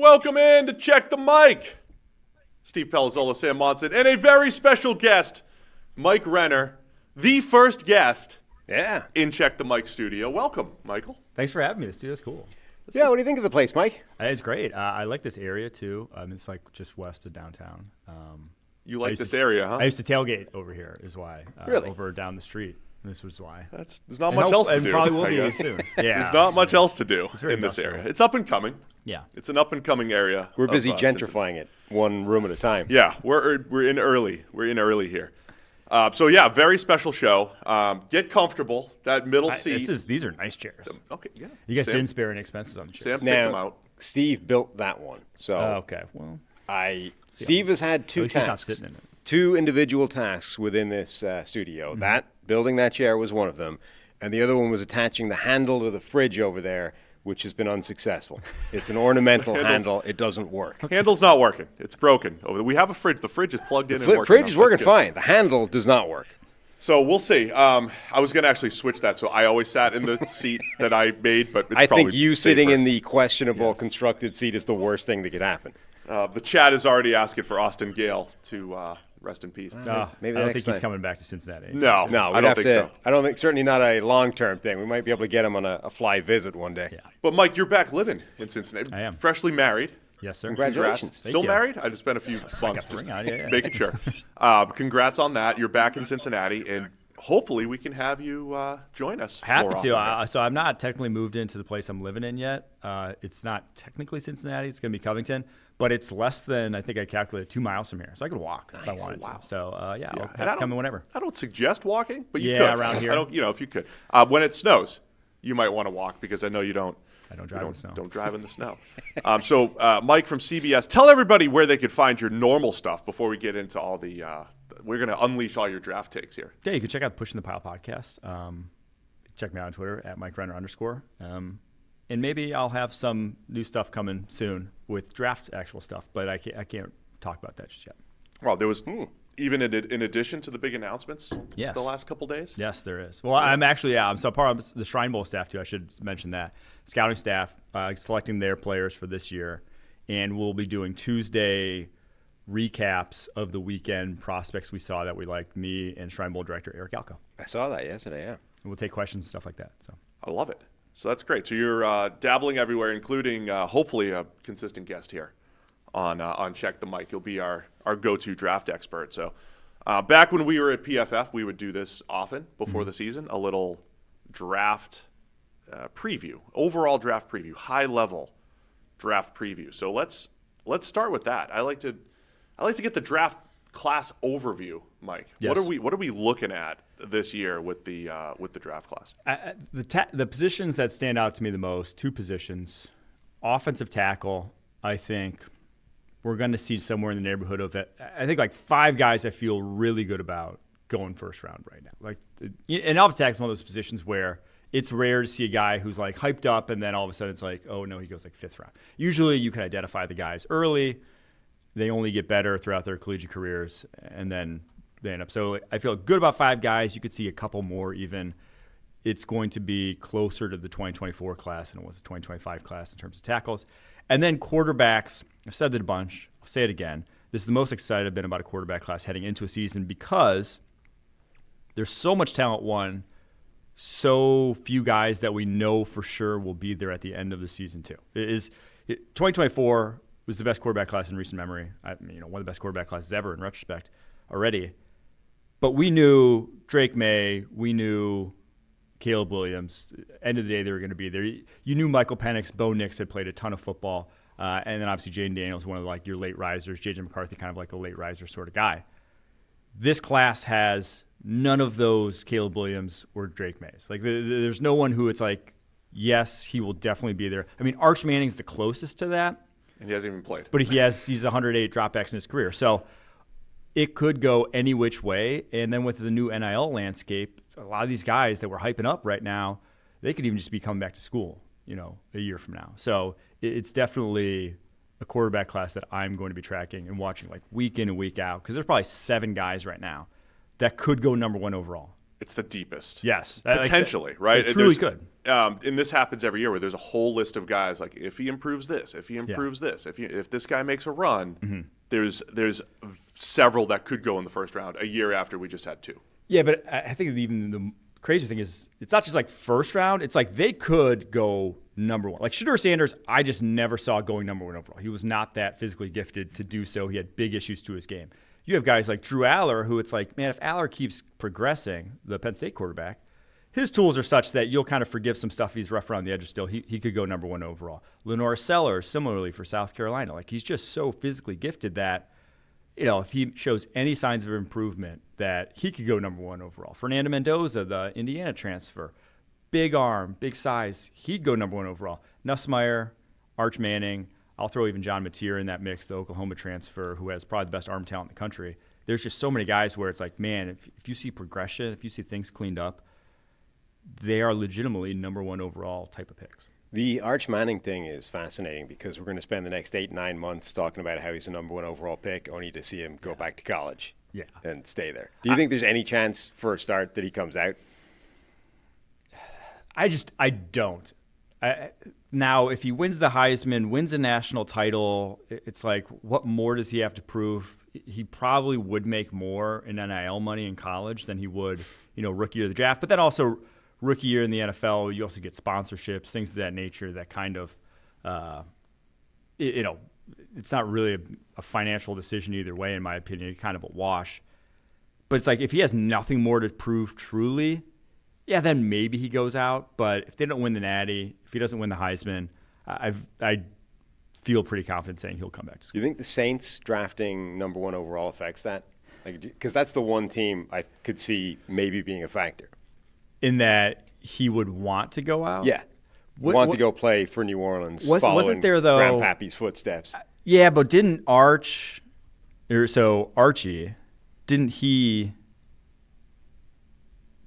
Welcome in to Check the Mic. Steve Palazzolo Sam Monson, and a very special guest, Mike Renner, the first guest in Check the Mic studio. Welcome, Michael. Thanks for having me. This studio's cool. What do you think of the place, Mike? It's great. I like this area, too. It's like just west of downtown. You like this area, huh? I used to tailgate over here is why. Really? Over down the street. This was why. There's not much else to do. And probably will be soon. Yeah. There's not much else to do in this industrial. area. It's up and coming. Yeah. It's an up and coming area. We're busy gentrifying it, one room at a time. Yeah, we're in early. We're in early here. Very special show. Get comfortable. That middle seat. These are nice chairs. Okay, yeah. You guys didn't spare any expenses on the chairs. Sam picked them out. Steve built that one. So okay. Well, Steve has had two tasks. He's not sitting in it. Two individual tasks within this studio. Mm-hmm. That building that chair was one of them, and the other one was attaching the handle to the fridge over there, which has been unsuccessful. It's an ornamental handle. It doesn't work. Handle's not working. It's broken. We have a fridge. The fridge is plugged in and working. The fridge is working fine. The handle does not work. So we'll see. I was going to actually switch that, so I always sat in the seat that I made, but it's I probably think you safer. sitting in the questionable constructed seat is the worst thing that could happen. The chat is already asking for Austin Gale to rest in peace. Maybe I don't think he's coming back to Cincinnati. No, I don't think so. I don't think, certainly not a long-term thing. We might be able to get him on a fly visit one day. Yeah. But Mike, you're back living in Cincinnati. I am. Freshly married. Yes, sir. Congratulations. Thank Still you. married? I just spent a few months just making sure. Congrats on that. You're back in Cincinnati, and hopefully we can have you join us. Happy more to. often. So I'm not technically moved into the place I'm living in yet. It's not technically Cincinnati. It's going to be Covington. But it's less than, I think I calculated, 2 miles from here. So I could walk if I wanted to. So, I'll come in whenever. I don't suggest walking, but you could. Yeah, around here. If you could. When it snows, you might want to walk because I know you don't. I don't drive in the snow. Don't drive in the snow. Mike from CBS, tell everybody where they could find your normal stuff before we get into all the we're going to unleash all your draft takes here. Yeah, you can check out Pushing the Pile podcast. Check me out on Twitter at @MikeRenner_. And maybe I'll have some new stuff coming soon with draft actual stuff, but I can't talk about that just yet. Well, there was even in addition to the big announcements the last couple days? Yes, there is. Well, I'm actually, I'm so part of the Shrine Bowl staff, too. I should mention that. Scouting staff selecting their players for this year, and we'll be doing Tuesday recaps of the weekend prospects we saw that we liked, me and Shrine Bowl director Eric Alco. I saw that yesterday, yeah. And we'll take questions and stuff like that. So I love it. So that's great. So you're dabbling everywhere, including hopefully a consistent guest here on Check the Mic. You'll be our go-to draft expert. So back when we were at PFF, we would do this often before the season, a little draft preview, overall draft preview, high-level draft preview. So let's start with that. I like to get the draft class overview, Mike. Yes. What are we looking at this year with the draft class? The positions that stand out to me the most, two positions, offensive tackle. I think we're going to see somewhere in the neighborhood of it. I think like 5 guys I feel really good about going first round right now. Like, and offensive tackle is one of those positions where it's rare to see a guy who's like hyped up and then all of a sudden it's like, oh no, he goes like 5th round. Usually you can identify the guys early. They only get better throughout their collegiate careers, and then they end up. So I feel good about 5 guys. You could see a couple more even. It's going to be closer to the 2024 class than it was the 2025 class in terms of tackles. And then quarterbacks, I've said that a bunch. I'll say it again. This is the most excited I've been about a quarterback class heading into a season because there's so much talent, one, so few guys that we know for sure will be there at the end of the season, too. 2024 was the best quarterback class in recent memory. One of the best quarterback classes ever in retrospect already. But we knew Drake May, we knew Caleb Williams. End of the day, they were going to be there. You knew Michael Penix, Bo Nix had played a ton of football. And then obviously Jaden Daniels, one of like your late risers. J.J. McCarthy, kind of like the late riser sort of guy. This class has none of those Caleb Williams or Drake Mays. Like there's no one who it's like, yes, he will definitely be there. I mean, Arch Manning's the closest to that. And he hasn't even played. But he's 108 dropbacks in his career. So it could go any which way. And then with the new NIL landscape, a lot of these guys that we're hyping up right now, they could even just be coming back to school, a year from now. So it's definitely a quarterback class that I'm going to be tracking and watching like week in and week out because there's probably 7 guys right now that could go number 1 overall. it's the deepest. Yes. Potentially, right? It truly could. And this happens every year where there's a whole list of guys like if he improves this, if he improves this, if this guy makes a run, there's several that could go in the first round a year after we just had 2. Yeah, but I think even the crazy thing is it's not just like first round. It's like they could go number 1. Like Shedeur Sanders, I just never saw going number 1 overall. He was not that physically gifted to do so. He had big issues to his game. You have guys like Drew Aller, who it's like, man, if Aller keeps progressing, the Penn State quarterback, his tools are such that you'll kind of forgive some stuff. He's rough around the edges still. He could go number 1 overall. Lenore Sellers, similarly for South Carolina. Like he's just so physically gifted that, if he shows any signs of improvement, that he could go number 1 overall. Fernando Mendoza, the Indiana transfer, big arm, big size, he'd go number 1 overall. Nussmeier, Arch Manning, I'll throw even John Mateer in that mix, the Oklahoma transfer, who has probably the best arm talent in the country. There's just so many guys where it's like, man, if you see progression, if you see things cleaned up, they are legitimately number 1 overall type of picks. The Arch Manning thing is fascinating because we're going to spend the next 8-9 months talking about how he's a number 1 overall pick, only to see him go back to college and stay there. Do you think there's any chance for a start that he comes out? I don't. Now, if he wins the Heisman, wins a national title, it's like, what more does he have to prove? He probably would make more in NIL money in college than he would, rookie year of the draft. But then also rookie year in the NFL, you also get sponsorships, things of that nature that kind of, it's not really a financial decision either way, in my opinion. It's kind of a wash. But it's like if he has nothing more to prove truly, then maybe he goes out. But if they don't win the Natty, if he doesn't win the Heisman, I feel pretty confident saying he'll come back to school. Do you think the Saints drafting number 1 overall affects that? Because that's the one team I could see maybe being a factor. In that he would want to go out? Yeah. Want to go play for New Orleans, wasn't there, though, Grandpappy's footsteps. Yeah, but didn't Archie, didn't he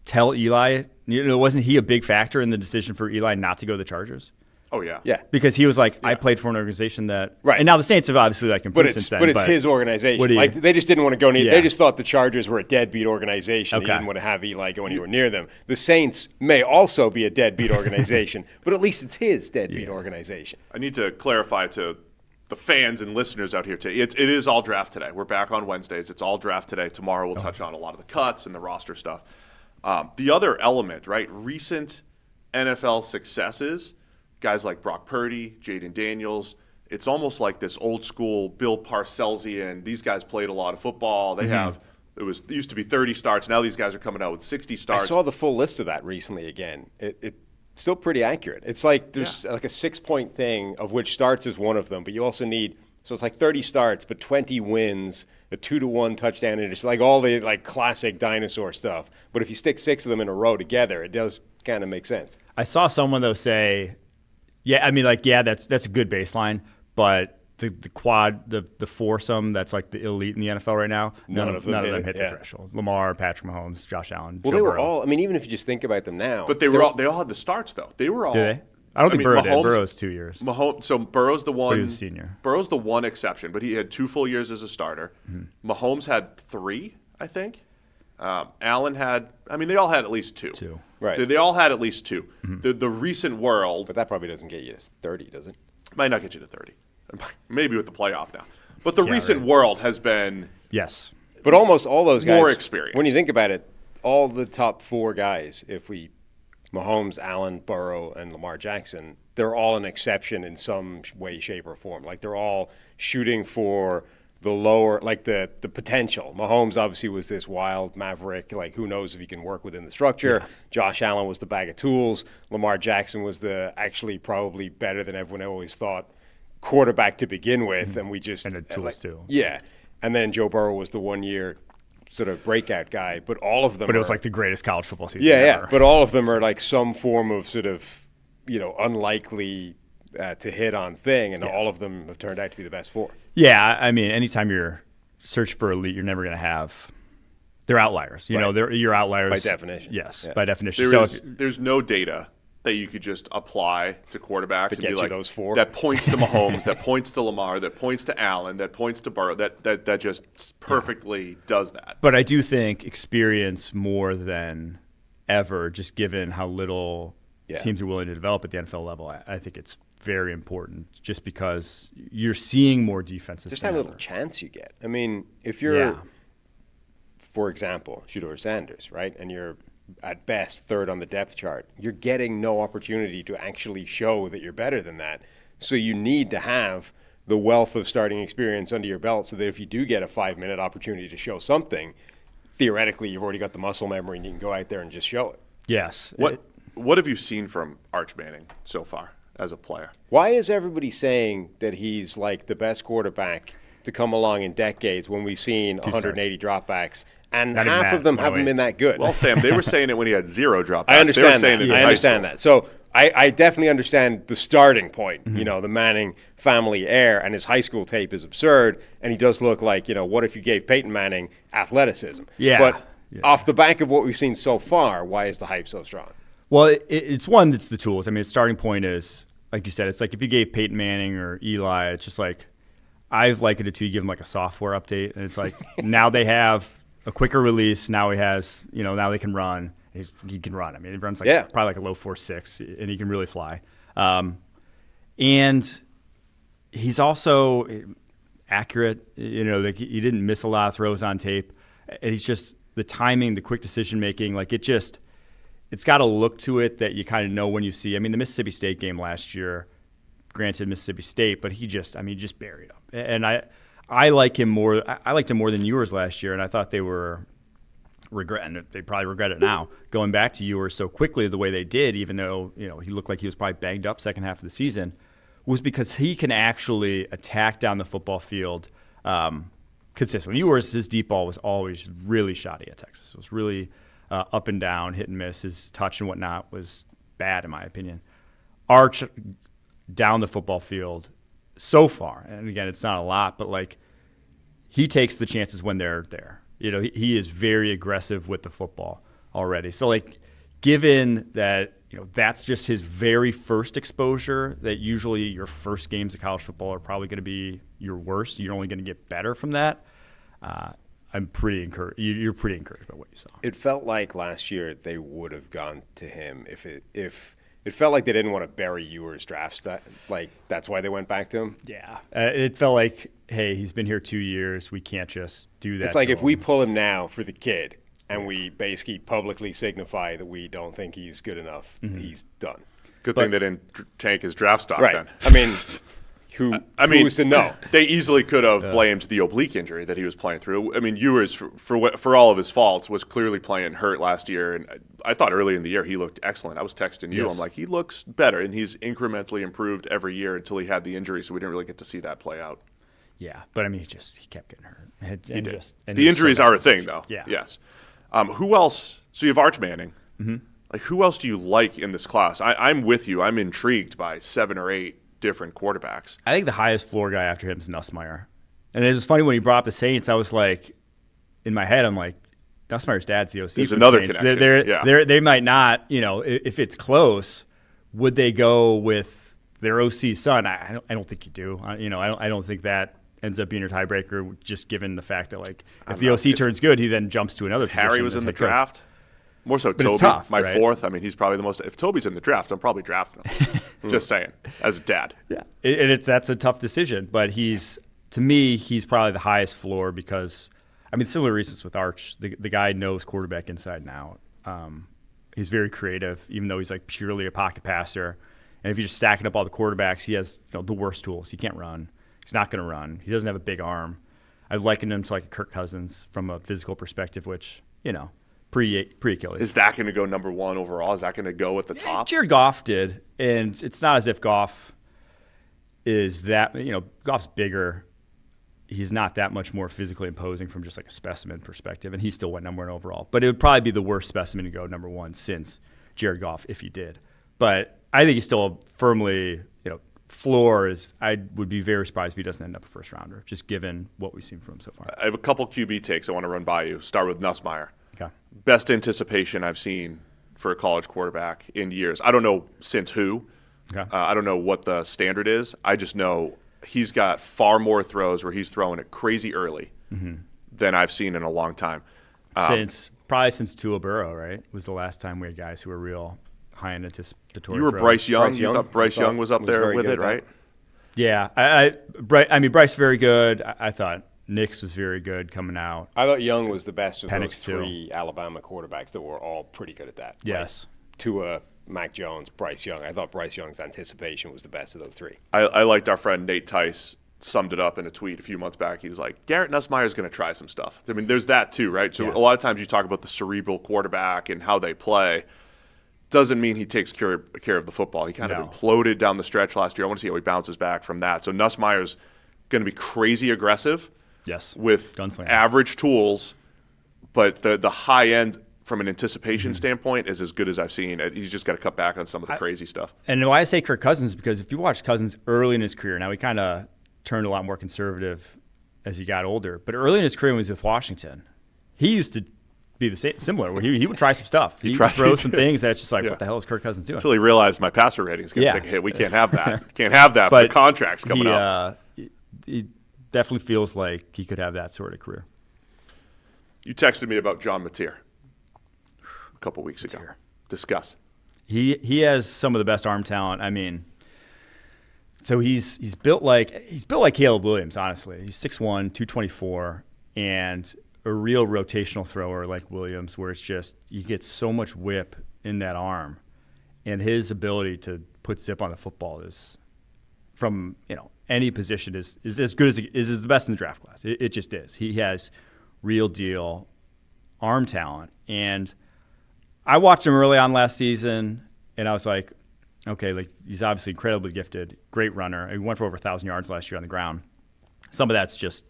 tell Eli, wasn't he a big factor in the decision for Eli not to go to the Chargers? Oh, yeah. Yeah. Because he was like, I played for an organization that – right. And now the Saints have obviously improved since then. But it's his organization. They just didn't want to go near – They just thought the Chargers were a deadbeat organization. Okay. He didn't want to have Eli go anywhere near them. The Saints may also be a deadbeat organization, but at least it's his deadbeat organization. I need to clarify to the fans and listeners out here today. It is all draft today. We're back on Wednesdays. It's all draft today. Tomorrow we'll touch on a lot of the cuts and the roster stuff. The other element, right, recent NFL successes – guys like Brock Purdy, Jaden Daniels. It's almost like this old school Bill Parcellsian. These guys played a lot of football. They it used to be 30 starts. Now these guys are coming out with 60 starts. I saw the full list of that recently again. It's still pretty accurate. It's like there's like a 6-point thing of which starts is one of them, but you also need so it's like 30 starts, but 20 wins, a 2-1 touchdown, and it's like all the classic dinosaur stuff. But if you stick 6 of them in a row together, it does kind of make sense. I saw someone though say. Yeah, I mean, that's a good baseline, but the quad, the foursome that's like the elite in the NFL right now, none of them hit the threshold. Lamar, Patrick Mahomes, Josh Allen, Joe Burrow. They were all. I mean, even if you just think about them now, but they all had the starts though. They were all. Did they? I don't think Burrow did. Burrow's 2 years. So Burrow's the one. But he was a senior. Burrow's the one exception, but he had 2 full years as a starter. Mm-hmm. Mahomes had 3, I think. Allen had. I mean, they all had at least 2. 2. Right. They all had at least 2. Mm-hmm. The recent world. But that probably doesn't get you to 30, does it? Might not get you to 30. Maybe with the playoff now. But the recent world has been. Yes. But almost all those guys. More experience. When you think about it, all the top 4 guys, Mahomes, Allen, Burrow, and Lamar Jackson, they're all an exception in some way, shape, or form. Like they're all shooting for the lower, like the potential. Mahomes obviously was this wild maverick, like who knows if he can work within the structure. Yeah. Josh Allen was the bag of tools. Lamar Jackson was the actually probably better than everyone always thought quarterback to begin with, and we just and the tools too. Yeah, and then Joe Burrow was the 1 year sort of breakout guy, but all of them. But it was like the greatest college football season. Yeah, ever. yeah. But all of them are like some form of sort of unlikely to hit on thing, and all of them have turned out to be the best 4. Yeah, I mean, anytime you're searching for elite, you're never going to have. They're outliers. You're outliers by definition. Yes, by definition. There's no data that you could just apply to quarterbacks and be like those 4 that points to Mahomes, that points to Lamar, that points to Allen, that points to Burrow, that just perfectly does that. But I do think experience more than ever, just given how little Yeah. teams are willing to develop at the NFL level. I think it's very important just because you're seeing more defenses. Just than how ever. little chance you get. I mean, if you're, for example, Shedeur Sanders, right, and you're at best third on the depth chart, you're getting no opportunity to actually show that you're better than that. So you need to have the wealth of starting experience under your belt so that if you do get a 5-minute opportunity to show something, theoretically you've already got the muscle memory and you can go out there and just show it. Yes. What have you seen from Arch Manning so far as a player? Why is everybody saying that he's like the best quarterback to come along in decades when we've seen 180 dropbacks? And Not even half that, of them by the haven't way. been that good. Well, Sam, they were saying it when he had 0 dropbacks. I understand they were saying that. it in I high understand school. that. So I definitely understand the starting point, the Manning family heir, and his high school tape is absurd, and he does look like, what if you gave Peyton Manning athleticism? Yeah. But off the back of what we've seen so far, why is the hype so strong? Well, it's one that's the tools. I mean, its starting point is, like you said, it's like if you gave Peyton Manning or Eli, it's just like, I've likened it to you give them like a software update, and it's like now they have a quicker release. Now he has, now they can run. He can run. I mean, he runs probably like a low 4.6, and he can really fly. And he's also accurate. Like he didn't miss a lot of throws on tape, and he's just the timing, the quick decision making. Like it's got a look to it that you kind of know when you see. I mean, the Mississippi State game last year, granted Mississippi State, but he just buried him. And I like him more. I liked him more than Ewers last year, and I thought they were regretting it. They probably regret it now, going back to Ewers so quickly the way they did, even though he looked like he was probably banged up second half of the season, was because he can actually attack down the football field consistently. Ewers, his deep ball was always really shoddy at Texas. It was really up and down, hit and miss. His touch and whatnot was bad in my opinion. Arch down the football field so far, and again, it's not a lot, but like he takes the chances when they're there. He is very aggressive with the football already. So, like, given that, that's just his very first exposure, that usually your first games of college football are probably going to be your worst. You're only going to get better from that. I'm pretty encouraged. You're pretty encouraged by what you saw. It felt like last year they would have gone to him if it felt like they didn't want to bury Ewers' draft. Like, that's why they went back to him. Yeah. It felt like, hey, he's been here 2 years. We can't just do that. It's like if we pull him now for the kid and we basically publicly signify that we don't think he's good enough, he's done. Good thing they didn't tank his draft stock Right. then. I mean, who's to know? They easily could have blamed the oblique injury that he was playing through. I mean, Ewers, for all of his faults, was clearly playing hurt last year. And I thought early in the year he looked excellent. I was texting you. Yes. I'm like, he looks better. And he's incrementally improved every year until he had the injury. So we didn't really get to see that play out. Yeah. But, I mean, he kept getting hurt. He did. The injuries are a thing, though. Yeah. Yes. Who else? So you have Arch Manning. Mm-hmm. Like, who else do you like in this class? I'm with you. I'm intrigued by 7 or 8 different quarterbacks. I think the highest floor guy after him is Nussmeier. And it was funny when he brought up the Saints, I was like, in my head, I'm like, Nussmeier's dad's the OC There's for another the Saints. connection. They might not, if it's close, would they go with their OC son? I don't think you do. I don't think that ends up being your tiebreaker, just given the fact that, like, if the OC turns good, he then jumps to another position. Harry was in the draft. More so But it's Toby, tough, my right? fourth. I mean, he's probably the most. If Toby's in the draft, I'm probably drafting him. Just saying, as a dad. Yeah, that's a tough decision, but to me, he's probably the highest floor because, I mean, similar reasons with Arch. The guy knows quarterback inside and out. He's very creative, even though he's like purely a pocket passer. And if you're just stacking up all the quarterbacks, he has the worst tools. He can't run. He's not going to run. He doesn't have a big arm. I've likened him to like a Kirk Cousins from a physical perspective, which pre-Achilles. Is that going to go number 1 overall? Is that going to go at the top? Jared Goff did, and it's not as if Goff is that. Goff's bigger. He's not that much more physically imposing from just like a specimen perspective, and he still went number 1 overall. But it would probably be the worst specimen to go number 1 since Jared Goff, if he did. But I think he's still firmly, floor is. I would be very surprised if he doesn't end up a first rounder, just given what we've seen from him so far. I have a couple QB takes I want to run by you. Start with Nussmeier. Okay. Best anticipation I've seen for a college quarterback in years. I don't know since who. Okay. I don't know what the standard is. I just know he's got far more throws where he's throwing it crazy early than I've seen in a long time. Probably since Tua Burrow, right? Was the last time we had guys who were real high in anticipatory. You were throws. Bryce Young. You thought Bryce Young was up there with it, right? Yeah. I mean, Bryce very good. I thought Nix was very good coming out. I thought Young was the best of Penix those three Alabama quarterbacks that were all pretty good at that. Yes. Like Tua, Mac Jones, Bryce Young. I thought Bryce Young's anticipation was the best of those three. I liked our friend Nate Tice summed it up in a tweet a few months back. He was like, Garrett Nussmeier's going to try some stuff. I mean, there's that too, right? So a lot of times you talk about the cerebral quarterback and how they play. Doesn't mean he takes care of the football. He kind of imploded down the stretch last year. I want to see how he bounces back from that. So Nussmeier's going to be crazy aggressive. Yes. With Gunslinger. Average tools, but the high end from an anticipation standpoint is as good as I've seen. He's just got to cut back on some of the crazy stuff. And why I say Kirk Cousins, because if you watch Cousins early in his career, now he kind of turned a lot more conservative as he got older, but early in his career when he was with Washington, he used to be the same, similar, where he would try some stuff. He would throw some things that's just like, what the hell is Kirk Cousins doing? Until he realized my passer rating is going to take a hit. We can't have that. Can't have that for the contracts coming up. He definitely feels like he could have that sort of career. You texted me about John Mateer a couple weeks ago. Discuss. He has some of the best arm talent. I mean, so he's built like Caleb Williams, honestly. He's 6'1", 224, and a real rotational thrower like Williams, where it's just you get so much whip in that arm, and his ability to put zip on the football is from any position is as good as is the best in the draft class. It just is. He has real deal arm talent, and I watched him early on last season, and I was like, okay, like he's obviously incredibly gifted, great runner. He went for over 1,000 yards last year on the ground. Some of that's just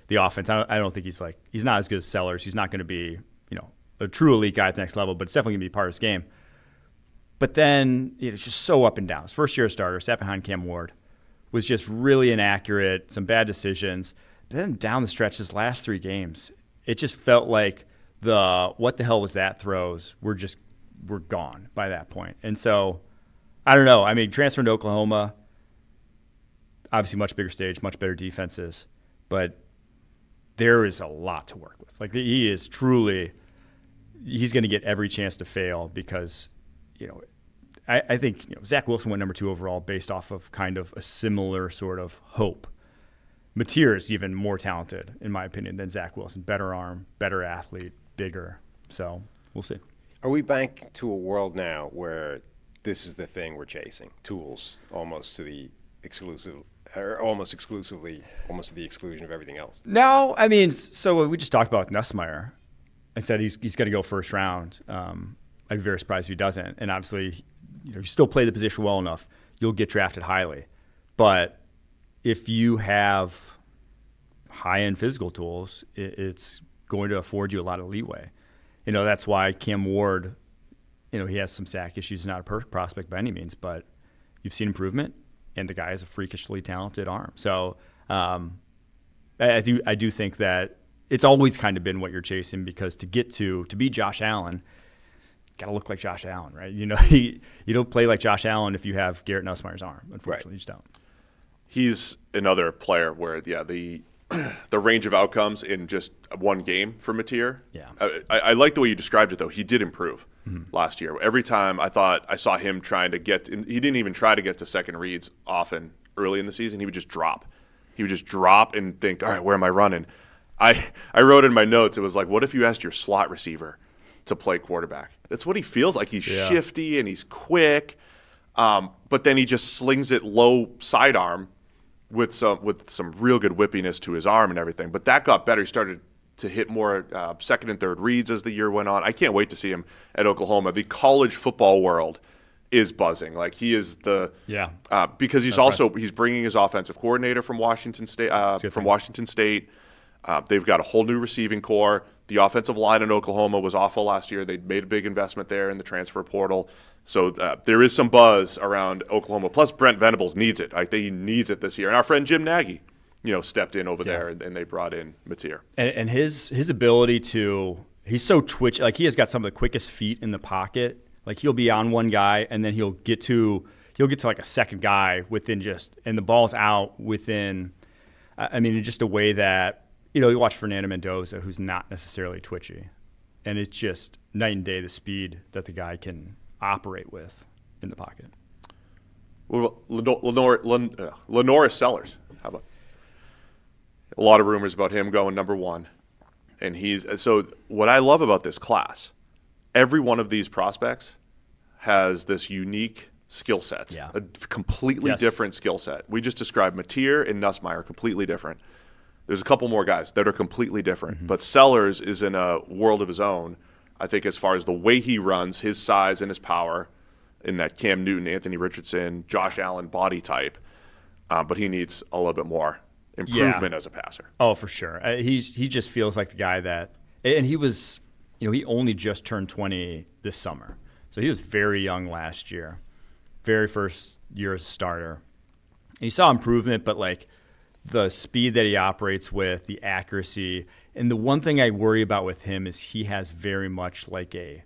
the offense. I don't think he's not as good as Sellers. He's not going to be a true elite guy at the next level, but it's definitely going to be part of his game. But then it's just so up and down. His first year starter, sat behind Cam Ward, was just really inaccurate, some bad decisions. But then down the stretch, his last 3 games, it just felt like the what the hell was that throws were gone by that point. And so I don't know. I mean, transferring to Oklahoma, obviously much bigger stage, much better defenses, but there is a lot to work with. Like he is truly, he's going to get every chance to fail because, I think Zach Wilson went number 2 overall based off of kind of a similar sort of hope. Mateer is even more talented, in my opinion, than Zach Wilson. Better arm, better athlete, bigger. So we'll see. Are we back to a world now where this is the thing we're chasing? Tools almost to the exclusive, or almost exclusively, almost to the exclusion of everything else. No, I mean, so we just talked about Nussmeier. I said he's going to go first round. I'd be very surprised if he doesn't. And obviously, you still play the position well enough, you'll get drafted highly. But if you have high-end physical tools, it's going to afford you a lot of leeway. That's why Cam Ward, he has some sack issues, not a perfect prospect by any means, but you've seen improvement, and the guy has a freakishly talented arm. So I do think that it's always kind of been what you're chasing, because to be Josh Allen, got to look like Josh Allen, right? You don't play like Josh Allen if you have Garrett Nussmeier's arm. Unfortunately, You just don't. He's another player where, the range of outcomes in just one game for Mateer. Yeah. I like the way you described it, though. He did improve last year. Every time I thought I saw him trying to he didn't even try to get to second reads often early in the season. He would just drop. He would just drop and think, all right, where am I running? I wrote in my notes, it was like, what if you asked your slot receiver to play quarterback? That's what he feels like. He's shifty and he's quick, but then he just slings it low sidearm with some real good whippiness to his arm and everything. But that got better. He started to hit more second and third reads as the year went on. I can't wait to see him at Oklahoma. The college football world is buzzing. Like he is because he's bringing his offensive coordinator from Washington State. They've got a whole new receiving core. The offensive line in Oklahoma was awful last year. They made a big investment there in the transfer portal. So there is some buzz around Oklahoma. Plus, Brent Venables needs it. I think he needs it this year. And our friend Jim Nagy, stepped in over there, and they brought in Mateer. And his ability he's so twitchy. Like he has got some of the quickest feet in the pocket. Like he'll be on one guy, and then he'll get to like a second guy and the ball's out within. I mean, in just a way that. You watch Fernando Mendoza, who's not necessarily twitchy. and it's just night and day the speed that the guy can operate with in the pocket. What about Lenoris Sellers? How about a lot of rumors about him going number 1, and so what I love about this class, every one of these prospects has this unique skill set, a completely different skill set. We just described Mateer and Nussmeier, completely different. There's a couple more guys that are completely different, but Sellers is in a world of his own, I think, as far as the way he runs, his size and his power, in that Cam Newton, Anthony Richardson, Josh Allen body type, but he needs a little bit more improvement as a passer. Oh, for sure. He just feels like the guy that, and he was, he only just turned 20 this summer, so he was very young last year, very first year as a starter. And you saw improvement, but like the speed that he operates with, the accuracy, and the one thing I worry about with him is he has very much like a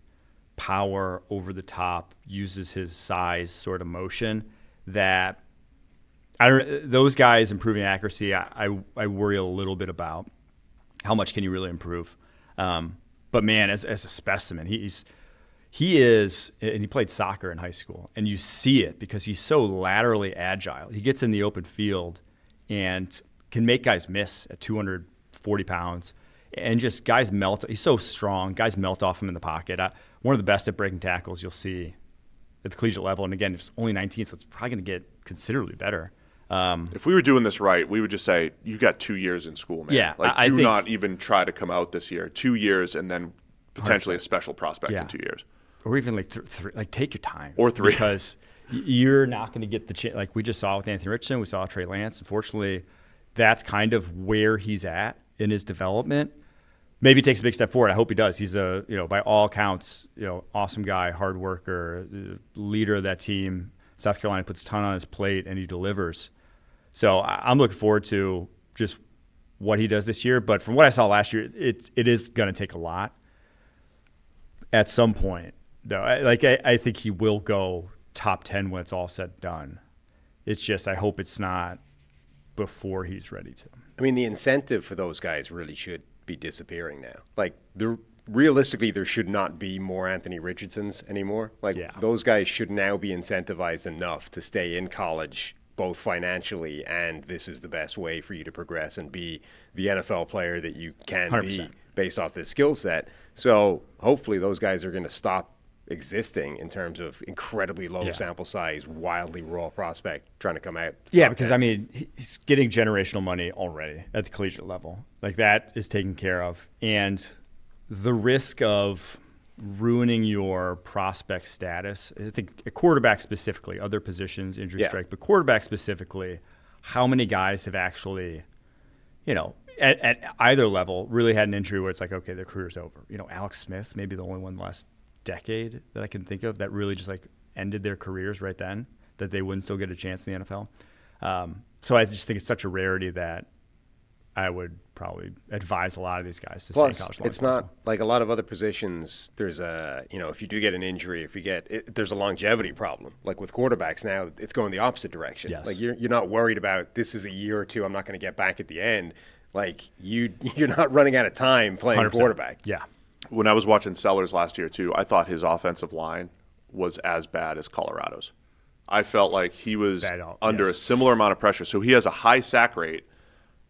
power over the top, uses his size sort of motion that those guys improving accuracy, I worry a little bit about how much can you really improve. But man, as a specimen, he is, and he played soccer in high school, and you see it because he's so laterally agile. He gets in the open field and can make guys miss at 240 pounds, and just guys melt. He's so strong. Guys melt off him in the pocket. One of the best at breaking tackles you'll see at the collegiate level. And again, it's only 19, so it's probably going to get considerably better. If we were doing this right, we would just say, you got 2 years in school, man. Yeah, I do not even try to come out this year. 2 years and then potentially 100%. A special prospect in 2 years. Or even like three, like take your time. Or 3. Because you're not going to get the chance. Like we just saw with Anthony Richardson, we saw Trey Lance. Unfortunately, that's kind of where he's at in his development. Maybe he takes a big step forward. I hope he does. He's by all accounts, awesome guy, hard worker, leader of that team. South Carolina puts a ton on his plate, and he delivers. So I'm looking forward to just what he does this year. But from what I saw last year, it is going to take a lot at some point, though. I think he will go top 10 when it's all said and done. It's just I hope it's not before he's ready to. I mean, the incentive for those guys really should be disappearing now. Like, realistically, there should not be more Anthony Richardsons anymore. Those guys should now be incentivized enough to stay in college, both financially and this is the best way for you to progress and be the NFL player that you can 100%. Be based off this skill set. So hopefully those guys are going to stop existing in terms of incredibly low sample size, wildly raw prospect trying to come out. Yeah, because, I mean, he's getting generational money already at the collegiate level. Like, that is taken care of. And the risk of ruining your prospect status, I think a quarterback specifically, other positions, injury strike, but quarterback specifically, how many guys have actually, at either level really had an injury where it's like, okay, their career's over. Alex Smith, maybe the only one last decade that I can think of that really just like ended their careers right then, that they wouldn't still get a chance in the NFL. So I just think it's such a rarity that I would probably advise a lot of these guys to stay in college long as possible. It's not like a lot of other positions. There's if you do get an injury, there's a longevity problem. Like with quarterbacks now, it's going the opposite direction. Yes. Like you're not worried about this is a year or two, I'm not going to get back at the end. Like you're not running out of time playing 100%. Quarterback. Yeah. When I was watching Sellers last year, too, I thought his offensive line was as bad as Colorado's. I felt like he was under a similar amount of pressure. So he has a high sack rate.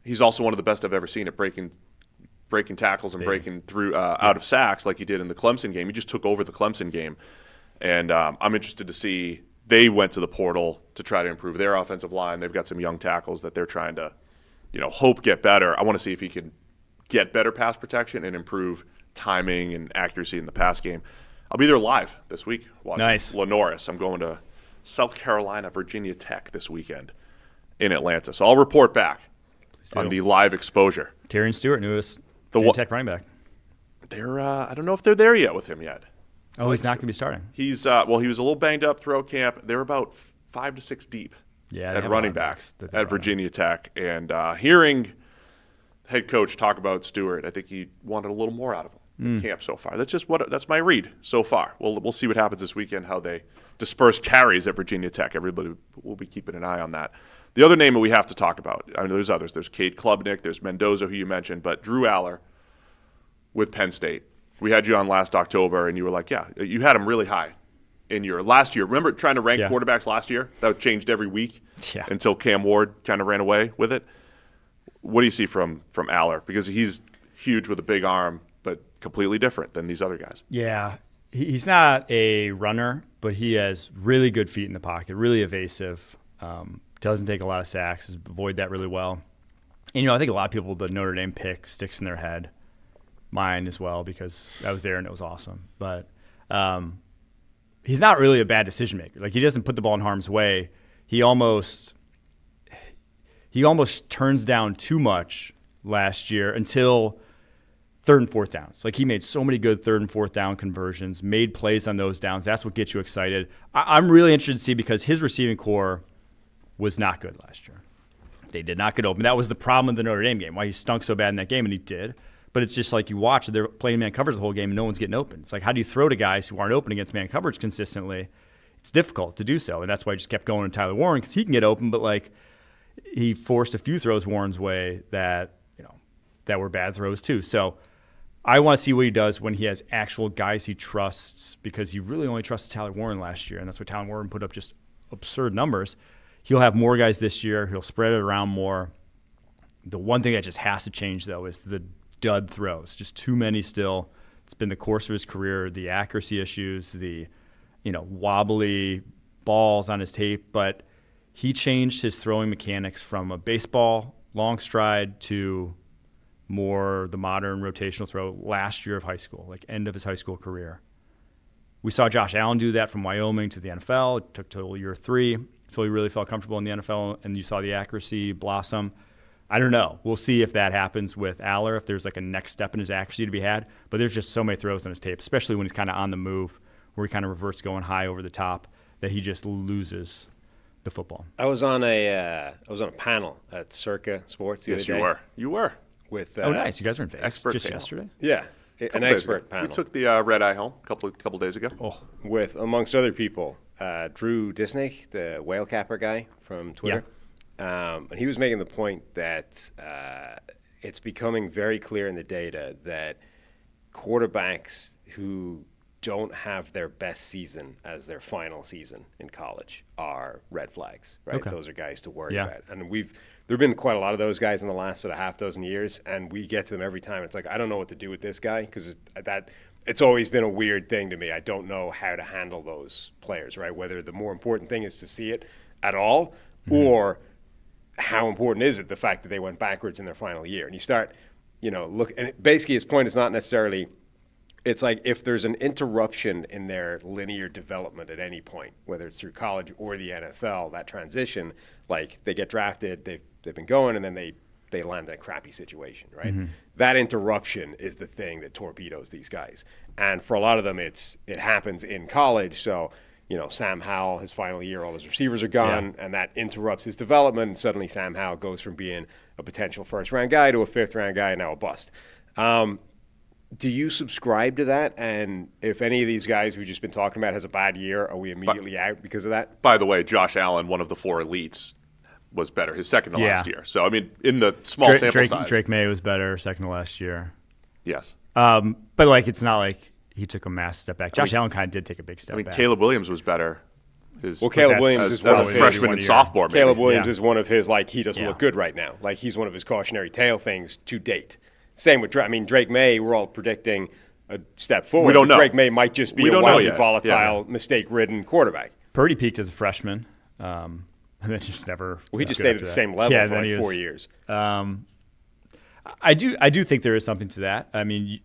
He's also one of the best I've ever seen at breaking tackles and breaking through out of sacks like he did in the Clemson game. He just took over the Clemson game. And I'm interested to see they went to the portal to try to improve their offensive line. They've got some young tackles that they're trying to, hope get better. I want to see if he can get better pass protection and improve timing and accuracy in the pass game. I'll be there live this week watching Lenoris. I'm going to South Carolina, Virginia Tech this weekend in Atlanta. So I'll report back on the live exposure. Tyrion Stewart, newest Virginia Tech running back. They're I don't know if they're there yet with him yet. Oh, he's not going to be starting. He's he was a little banged up throughout camp. They're about 5 to 6 deep at running backs at Virginia Tech. And hearing head coach talk about Stewart, I think he wanted a little more out of him in camp so far. That's my read so far. We'll see what happens this weekend, how they disperse carries at Virginia Tech. Everybody will be keeping an eye on that. The other name that we have to talk about, I mean, there's others. There's Cade Klubnik, there's Mendoza, who you mentioned, but Drew Aller with Penn State. We had you on last October, and you were like, yeah, you had him really high in your last year. Remember trying to rank quarterbacks last year? That changed every week until Cam Ward kind of ran away with it. What do you see from Aller? Because he's huge with a big arm, but completely different than these other guys. Yeah. He's not a runner, but he has really good feet in the pocket, really evasive, doesn't take a lot of sacks, avoid that really well. And, I think a lot of people, the Notre Dame pick sticks in their head, mine as well, because I was there and it was awesome. But he's not really a bad decision maker. Like, he doesn't put the ball in harm's way. He almost turns down too much last year until third and fourth downs. Like, he made so many good third and fourth down conversions, made plays on those downs. That's what gets you excited. I'm really interested to see, because his receiving core was not good last year. They did not get open. That was the problem in the Notre Dame game, why he stunk so bad in that game, and he did. But it's just like you watch, they're playing man coverage the whole game and no one's getting open. It's like, how do you throw to guys who aren't open against man coverage consistently? It's difficult to do so, and that's why I just kept going to Tyler Warren, because he can get open, but like he forced a few throws Warren's way that that were bad throws too. So I want to see what he does when he has actual guys he trusts, because he really only trusted Tyler Warren last year, and that's why Tyler Warren put up just absurd numbers. He'll have more guys this year. He'll spread it around more. The one thing that just has to change, though, is the dud throws. Just too many still. It's been the course of his career, the accuracy issues, the wobbly balls on his tape. But he changed his throwing mechanics from a baseball long stride to more the modern rotational throw last year of high school, like end of his high school career. We saw Josh Allen do that from Wyoming to the NFL. It took till year 3 until he really felt comfortable in the NFL, and you saw the accuracy blossom. I don't know. We'll see if that happens with Aller, if there's like a next step in his accuracy to be had. But there's just so many throws on his tape, especially when he's kind of on the move, where he kind of reverts going high over the top, that he just loses the football. I was on a panel at Circa Sports the other day. Yes, you were. With nice. You guys were in Vegas expert just panel. yesterday? Yeah, an expert panel. We took the red eye home a couple days ago. Oh. With, amongst other people, Drew Disney, the whale capper guy from Twitter. Yeah. And he was making the point that it's becoming very clear in the data that quarterbacks who don't have their best season as their final season in college are red flags, right? Okay. Those are guys to worry about. And there have been quite a lot of those guys in the last sort of half dozen years, and we get to them every time. It's like, I don't know what to do with this guy, because it's always been a weird thing to me. I don't know how to handle those players, right? Whether the more important thing is to see it at all, or how important is it, the fact that they went backwards in their final year. And you start, look, and basically his point is not necessarily, it's like if there's an interruption in their linear development at any point, whether it's through college or the NFL, that transition, like they get drafted, they've been going, and then they land in a crappy situation, right? Mm-hmm. That interruption is the thing that torpedoes these guys. And for a lot of them, it happens in college. So, Sam Howell, his final year, all his receivers are gone, and that interrupts his development. And suddenly Sam Howell goes from being a potential first-round guy to a fifth-round guy, and now a bust. Do you subscribe to that? And if any of these guys we've just been talking about has a bad year, are we immediately out because of that? By the way, Josh Allen, one of the 4 elites, was better his second to last year. So, I mean, in the small sample size. Drake May was better second to last year. Yes. But, it's not like he took a massive step back. Josh Allen kind of did take a big step back. Caleb Williams was better. Caleb Williams is as a freshman and sophomore. Maybe. Caleb Williams is one of his, he doesn't look good right now. He's one of his cautionary tale things to date. Same with Drake May. We're all predicting a step forward. We don't know. Drake May might just be a wildly volatile, mistake-ridden quarterback. Purdy peaked as a freshman, and then just never. Well, he just stayed at the same level for 4 years. I do think there is something to that. I mean,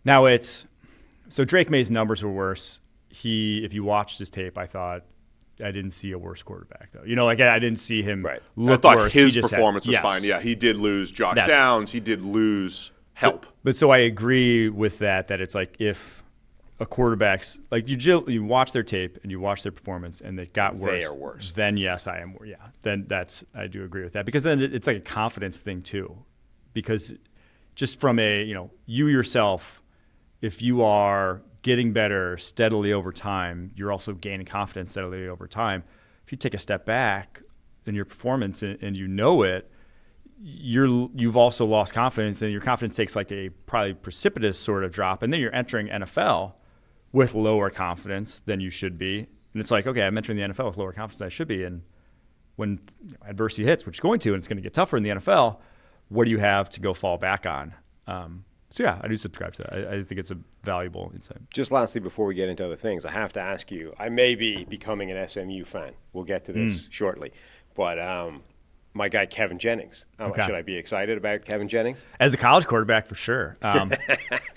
now so Drake May's numbers were worse. If you watched his tape, I thought I didn't see a worse quarterback though. I didn't see him look I thought worse. His performance was fine. Yeah, he did lose Josh Downs. He did lose help. But so I agree with that it's like if a quarterback's you watch their tape and you watch their performance and it got worse. They are worse. Then yes, I am. Yeah. Then I do agree with that, because then it's like a confidence thing too, because just from you yourself, if you are getting better steadily over time, you're also gaining confidence steadily over time. If you take a step back in your performance and you know it, you've also lost confidence, and your confidence takes like a probably precipitous sort of drop, and then you're entering NFL with lower confidence than you should be. And it's like, okay, I'm entering the NFL with lower confidence than I should be, and when adversity hits, which is going to, and it's going to get tougher in the NFL, what do you have to go fall back on? So yeah, I do subscribe to that. I think it's a valuable insight. Just lastly, before we get into other things, I have to ask you, I may be becoming an SMU fan. We'll get to this shortly. But my guy, Kevin Jennings. Okay. Should I be excited about Kevin Jennings? As a college quarterback, for sure. The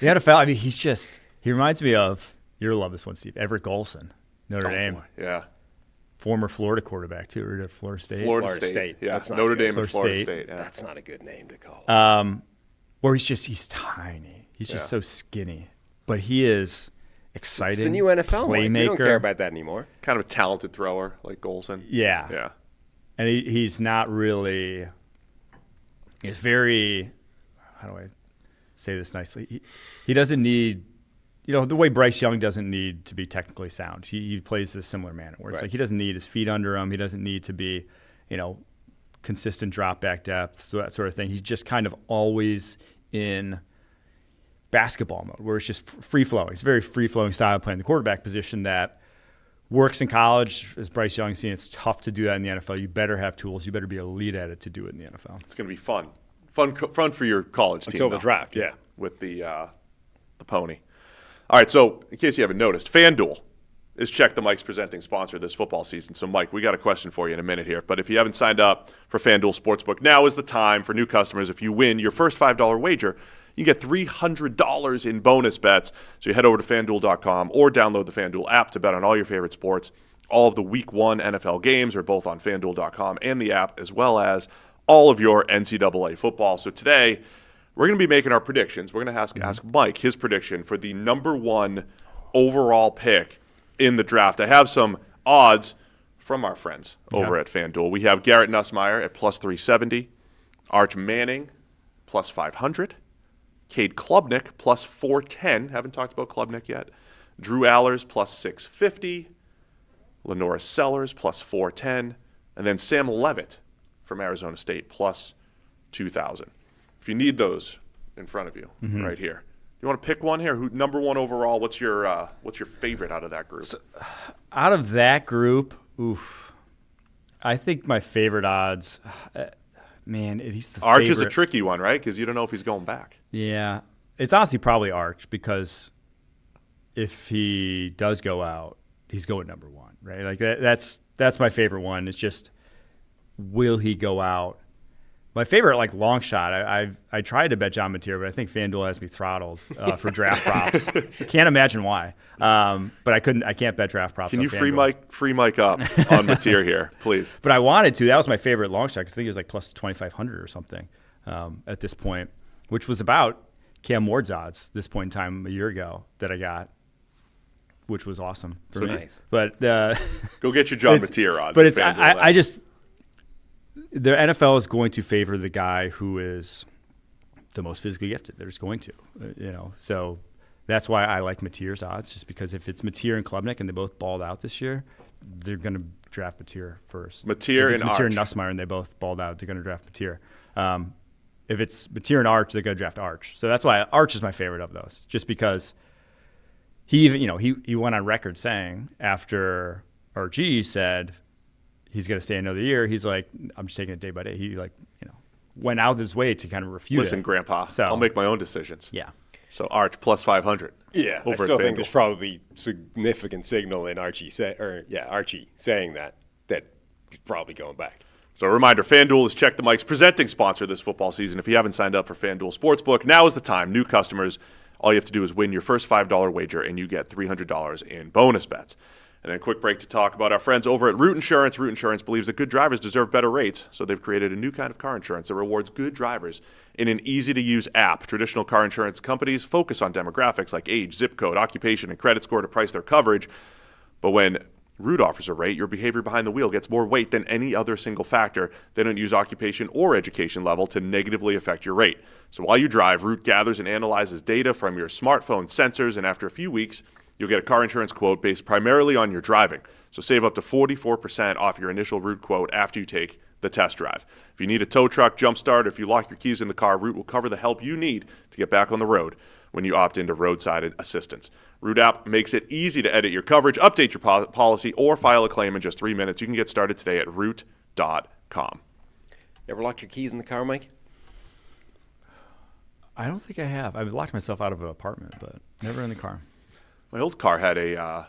NFL, I mean, he reminds me of, you'll love this one, Steve, Everett Golson, Notre Dame. Boy. Yeah. Former Florida quarterback, too, or Florida State. Florida State. Yeah, That's not Notre good. Dame and Florida State. Yeah. That's not a good name to call. Where he's tiny. He's just so skinny. But he is exciting. It's the new NFL. Playmaker. We don't care about that anymore. Kind of a talented thrower like Golson. Yeah. Yeah. And he's not really – he's very – how do I say this nicely? He doesn't need – the way Bryce Young doesn't need to be technically sound. He plays a similar manner where it's like he doesn't need his feet under him. He doesn't need to be, consistent drop back depth, so that sort of thing. He's just kind of always in basketball mode where it's just free-flowing. It's a very free-flowing style of playing the quarterback position that works in college. As Bryce Young's seen, it's tough to do that in the NFL. You better have tools. You better be elite at it to do it in the NFL. It's going to be fun. Fun for your college team. Until the draft, yeah. With the pony. All right, so in case you haven't noticed, FanDuel is Check the Mike's presenting sponsor this football season. So, Mike, we got a question for you in a minute here. But if you haven't signed up for FanDuel Sportsbook, now is the time for new customers. If you win your first $5 wager, you get $300 in bonus bets. So you head over to FanDuel.com or download the FanDuel app to bet on all your favorite sports. All of the Week 1 NFL games are both on FanDuel.com and the app, as well as all of your NCAA football. So today, we're going to be making our predictions. We're going to ask Mike his prediction for the number 1 overall pick in the draft. I have some odds from our friends over at FanDuel. We have Garrett Nussmeier at plus 370, Arch Manning plus 500, Cade Klubnik plus 410. Haven't talked about Klubnik yet. Drew Allers plus 650, Lenora Sellers plus 410, and then Sam Levitt from Arizona State plus 2,000. If you need those in front of you right here. You want to pick one here? Who number 1 overall? What's your favorite out of that group? So, out of that group, I think my favorite odds, he's the Arch favorite. is a tricky one, right? Because you don't know if he's going back. Yeah, it's honestly probably Arch because if he does go out, he's going number 1, right? Like that's my favorite one. It's just, will he go out? My favorite, long shot, I tried to bet John Mateer, but I think FanDuel has me throttled for draft props. Can't imagine why. But I can't bet draft props. Can on you FanDuel. free Mike up on Mateer here, please? But I wanted to. That was my favorite long shot because I think it was plus 2,500 or something at this point, which was about Cam Ward's odds this point in time a year ago that I got, which was awesome for me. Nice. But go get your John Mateer odds. But I just. The NFL is going to favor the guy who is the most physically gifted. They're just going to, So that's why I like Mateer's odds, just because if it's Mateer and Klubnik and they both balled out this year, they're going to draft Mateer first. Mateer and Mateer Arch. and Nussmeier and they both balled out, they're going to draft Mateer. If it's Mateer and Arch, they're going to draft Arch. So that's why Arch is my favorite of those, just because he even, he went on record saying after RG said he's going to stay another year. He's like, I'm just taking it day by day. He went out of his way to kind of refute Listen, Grandpa, So, I'll make my own decisions. Yeah. So Arch plus 500. Yeah, I still think there's probably significant signal in Archie saying that he's probably going back. So a reminder, FanDuel is Check the Mike's presenting sponsor this football season. If you haven't signed up for FanDuel Sportsbook, now is the time. New customers, all you have to do is win your first $5 wager, and you get $300 in bonus bets. And then a quick break to talk about our friends over at Root Insurance. Root Insurance believes that good drivers deserve better rates, so they've created a new kind of car insurance that rewards good drivers in an easy-to-use app. Traditional car insurance companies focus on demographics like age, zip code, occupation, and credit score to price their coverage. But when Root offers a rate, your behavior behind the wheel gets more weight than any other single factor. They don't use occupation or education level to negatively affect your rate. So while you drive, Root gathers and analyzes data from your smartphone sensors, and after a few weeks, you'll get a car insurance quote based primarily on your driving. So save up to 44% off your initial Root quote after you take the test drive. If you need a tow truck, jump start, or if you lock your keys in the car, Root will cover the help you need to get back on the road when you opt into roadside assistance. Root app makes it easy to edit your coverage, update your policy, or file a claim in just 3 minutes. You can get started today at root.com. You ever locked your keys in the car, Mike? I don't think I have. I've locked myself out of an apartment, but never in the car. My old car had a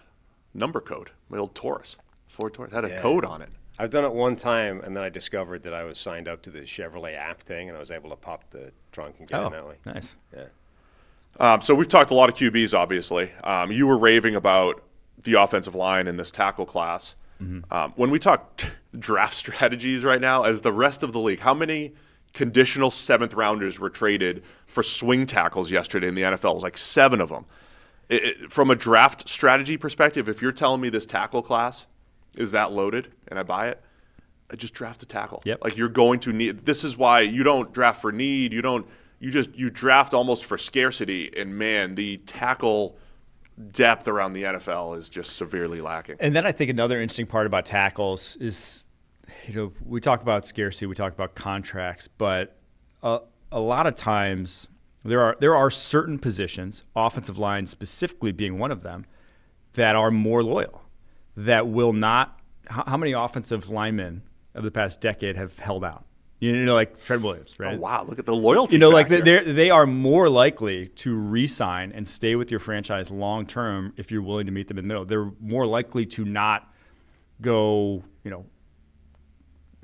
number code. My old Taurus, Ford Taurus, had a code on it. I've done it one time, and then I discovered that I was signed up to the Chevrolet app thing, and I was able to pop the trunk and get in that way. Nice. Yeah. So we've talked a lot of QBs, obviously. You were raving about the offensive line in this tackle class. Mm-hmm. When we talk draft strategies right now, as the rest of the league, how many conditional seventh-rounders were traded for swing tackles yesterday in the NFL? It was like 7 of them. From a draft strategy perspective, if you're telling me this tackle class is that loaded and I buy it, I just draft a tackle. Yep. Like you're going to need. This is why you don't draft for need. You draft almost for scarcity. And man, the tackle depth around the NFL is just severely lacking. And then I think another interesting part about tackles is, we talk about scarcity, we talk about contracts, but a lot of times there are certain positions, offensive line specifically being one of them, that are more loyal, that will not. How many offensive linemen of the past decade have held out? Like Trent Williams, right? Oh, wow, look at the loyalty like factor. they are more likely to re-sign and stay with your franchise long term if you're willing to meet them in the middle. They're more likely to not go,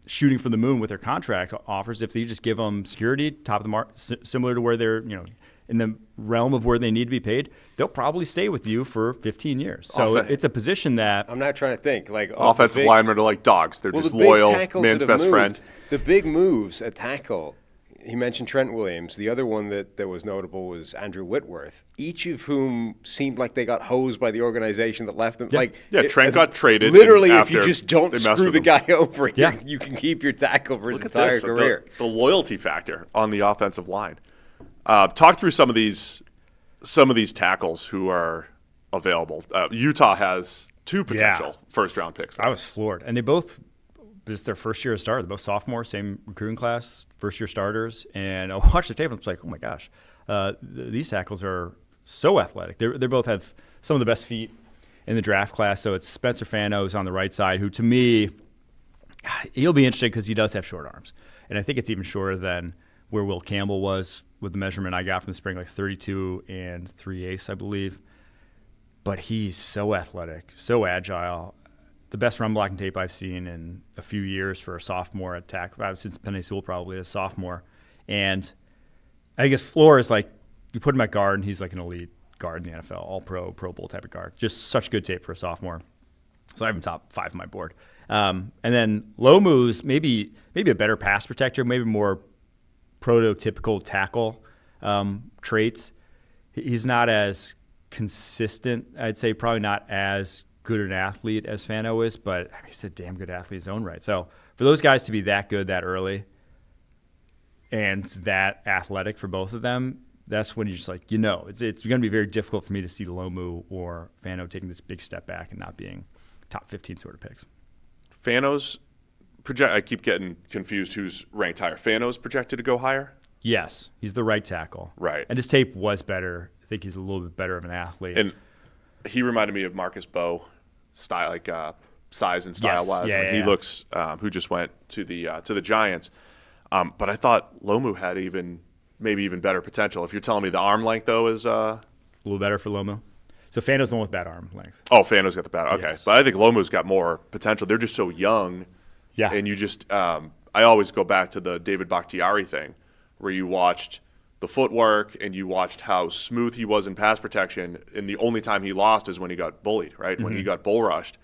shooting for the moon with their contract offers if they just give them security, top of the mark, similar to where they're, in the realm of where they need to be paid. They'll probably stay with you for 15 years. So it's a position that I'm not trying to think like offensive linemen are like dogs. They're just loyal, man's best friend. The big moves at tackle. He mentioned Trent Williams. The other one that was notable was Andrew Whitworth, each of whom seemed like they got hosed by the organization that left them. Trent got traded. Literally, if you just don't screw the guy over, yeah. you can keep your tackle for his entire career. The loyalty factor on the offensive line. Talk through some of these tackles who are available. Utah has 2 potential first-round picks. I was floored. And this is their first year of start. They're both sophomores, same recruiting class, first-year starters. And I watched the tape and I was like, oh, my gosh. These tackles are so athletic. They both have some of the best feet in the draft class. So it's Spencer Fano's on the right side, who to me, he'll be interesting because he does have short arms. And I think it's even shorter than where Will Campbell was with the measurement I got from the spring, like 32 and 3/8, I believe. But he's so athletic, so agile. The best run blocking tape I've seen in a few years for a sophomore at tackle, since Penny Sewell probably as a sophomore. And I guess floor is like, you put him at guard and he's like an elite guard in the NFL, all Pro Bowl type of guard. Just such good tape for a sophomore. So I have him top 5 on my board. And then Lomu's maybe a better pass protector, maybe more prototypical tackle traits. He's not as consistent. I'd say probably not as good an athlete as Fano is, but he's a damn good athlete in his own right. So for those guys to be that good that early and that athletic for both of them, that's when you're just like, it's going to be very difficult for me to see Lomu or Fano taking this big step back and not being top 15 sort of picks. Fano's I keep getting confused who's ranked higher. Fano's projected to go higher? Yes, he's the right tackle. Right. And his tape was better. I think he's a little bit better of an athlete. And he reminded me of Marcus Bowe, style, like size and style wise. Yeah, he looks who just went to the Giants. But I thought Lomu had maybe even better potential. If you're telling me the arm length though is a little better for Lomu. So Fano's the one with bad arm length. Oh, Fano's got the bad. Okay, yes. But I think Lomu's got more potential. They're just so young. Yeah. And you just I always go back to the David Bakhtiari thing, where you watched the footwork and you watched how smooth he was in pass protection, and the only time he lost is when he got bullied, right? Mm-hmm. When he got bull rushed.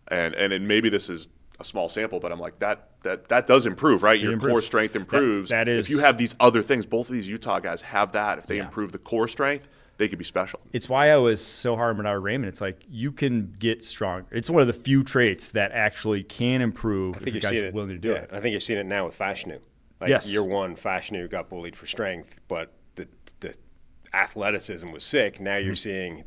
And maybe this is a small sample, but I'm like, that does improve, right? Your core strength improves. That is, if you have these other things, both of these Utah guys have that. If they improve the core strength, they could be special. It's why I was so hard on Bernard Raymond. It's like you can get strong. It's one of the few traits that actually can improve if you guys are willing to do it. I think you're seeing it now with Fashanu. Year one, Fashanu got bullied for strength, but the athleticism was sick. Now you're seeing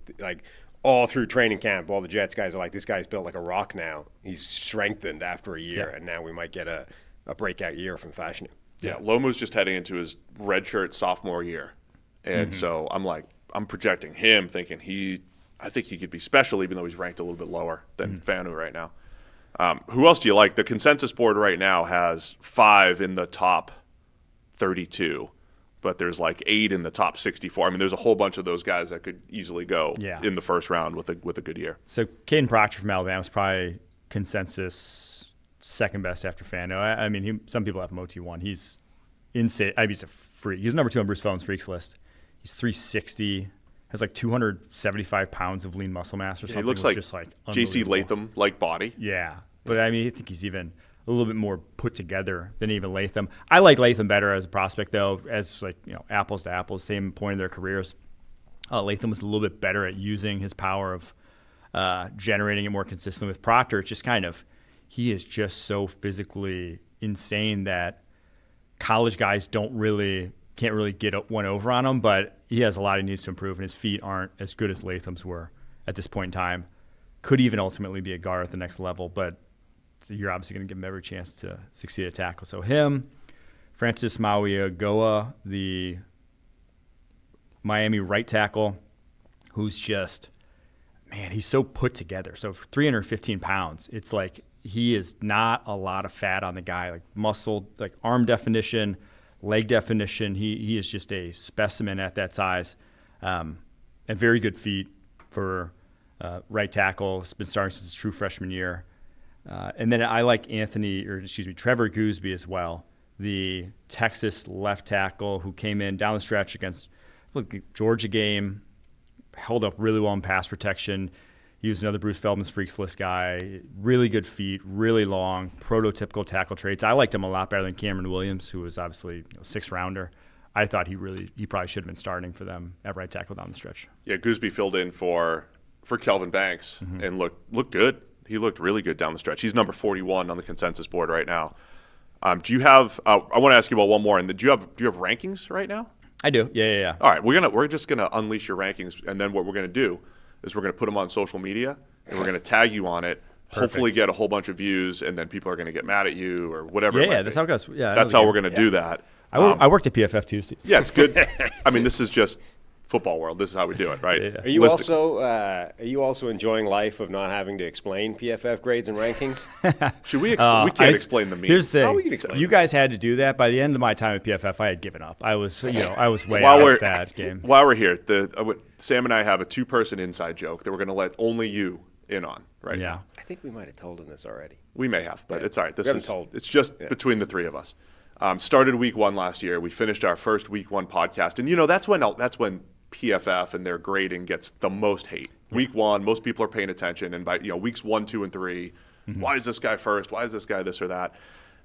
all through training camp, all the Jets guys are like, this guy's built like a rock now. He's strengthened after a year, and now we might get a a breakout year from Fashanu. Yeah, Lomu's just heading into his redshirt sophomore year. And so I'm projecting him thinking I think he could be special even though he's ranked a little bit lower than Fanu right now. Who else do you like? The consensus board right now has 5 in the top 32, but there's like 8 in the top 64. I mean, there's a whole bunch of those guys that could easily go in the first round with a good year. So Caden Proctor from Alabama is probably consensus second best after Fanu. I mean, some people have him OT1. He's insane. I mean, he's a freak. He's number 2 on Bruce Feldman's Freaks list. He's 360, has like 275 pounds of lean muscle mass or something. He looks like just like J.C. Latham-like body. Yeah, but I mean, I think he's even a little bit more put together than even Latham. I like Latham better as a prospect, though, as like apples to apples, same point in their careers. Latham was a little bit better at using his power of generating it more consistently with Proctor. It's just kind of he is just so physically insane that college guys can't really get one over on him, but he has a lot he needs to improve, and his feet aren't as good as Latham's were at this point in time. Could even ultimately be a guard at the next level, but you're obviously going to give him every chance to succeed at tackle. So him, Francis Mauigoa, the Miami right tackle, who's just, man, he's so put together. So for 315 pounds, it's like he is not a lot of fat on the guy, like muscle, like arm definition, leg definition. He is just a specimen at that size, and very good feet for right tackle. He's been starting since his true freshman year. And then I like Trevor Gooseby as well, the Texas left tackle who came in down the stretch against the Georgia game, held up really well in pass protection. He was another Bruce Feldman's Freaks List guy. Really good feet, really long, prototypical tackle traits. I liked him a lot better than Cameron Williams, who was obviously a 6th-rounder. I thought he probably should have been starting for them at right tackle down the stretch. Yeah, Gooseby filled in for Kelvin Banks and looked good. He looked really good down the stretch. He's number 41 on the consensus board right now. Do you have? I want to ask you about one more. And do you have rankings right now? I do. Yeah. All right, we're just gonna unleash your rankings, and then what we're gonna do is we're gonna put them on social media, and we're gonna tag you on it. Perfect. Hopefully, get a whole bunch of views, and then people are gonna get mad at you or whatever. Yeah, that's how it goes. Yeah, that's how we're gonna do that. I worked at PFF too, Steve. Yeah, it's good. I mean, this is just football world. This is how we do it, right? Yeah. Are you also enjoying life of not having to explain PFF grades and rankings? Should we? We can't explain the mean. Here's the we thing: can explain you guys had to do that. By the end of my time at PFF, I had given up. I was way out of that game. While we're here, Sam and I have a 2-person inside joke that we're going to let only you in on right now. I think we might have told him this already. We may have, but it's all right. It's just between the 3 of us. Started week 1 last year. We finished our first week 1 podcast, and that's when PFF and their grading gets the most hate. Week 1, most people are paying attention, and by weeks 1, 2, and 3, why is this guy first? Why is this guy this or that?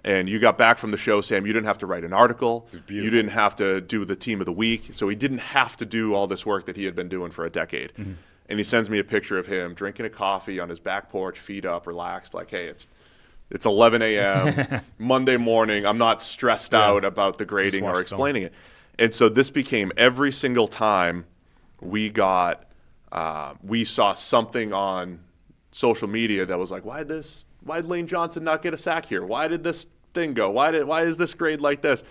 And you got back from the show, Sam. You didn't have to write an article. You didn't have to do the team of the week. So he didn't have to do all this work that he had been doing for a decade. And he sends me a picture of him drinking a coffee on his back porch, feet up, relaxed, like, hey, it's 11 a.m. Monday morning. I'm not stressed out about the grading or explaining it. And so this became every single time we saw something on social media that was like, why did Lane Johnson not get a sack here? Why did this thing go? Why is this grade like this?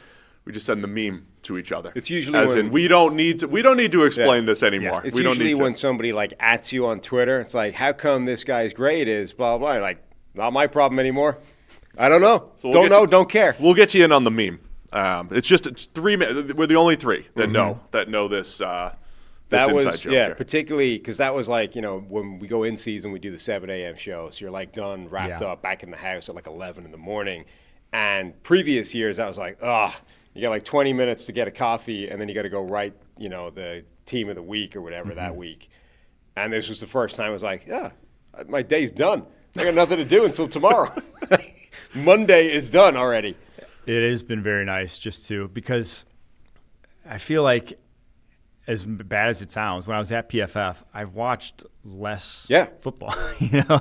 We just send the meme to each other. It's usually we don't need to explain this anymore. It's usually when somebody like @s you on Twitter. It's like, how come this guy's grade is blah blah? Like, not my problem anymore. I don't know. So don't care. We'll get you in on the meme. It's 3 minutes. We're the only 3 that know this. That was inside joke here. Particularly because that was like when we go in season, we do the 7 a.m. show, so you're like done, wrapped up, back in the house at like 11 in the morning. And previous years, I was like, you got like 20 minutes to get a coffee, and then you got to go write the team of the week or whatever that week. And this was the first time I was like, my day's done. I got nothing to do until tomorrow. Monday is done already. It has been very nice because I feel like, as bad as it sounds, when I was at PFF, I watched less football.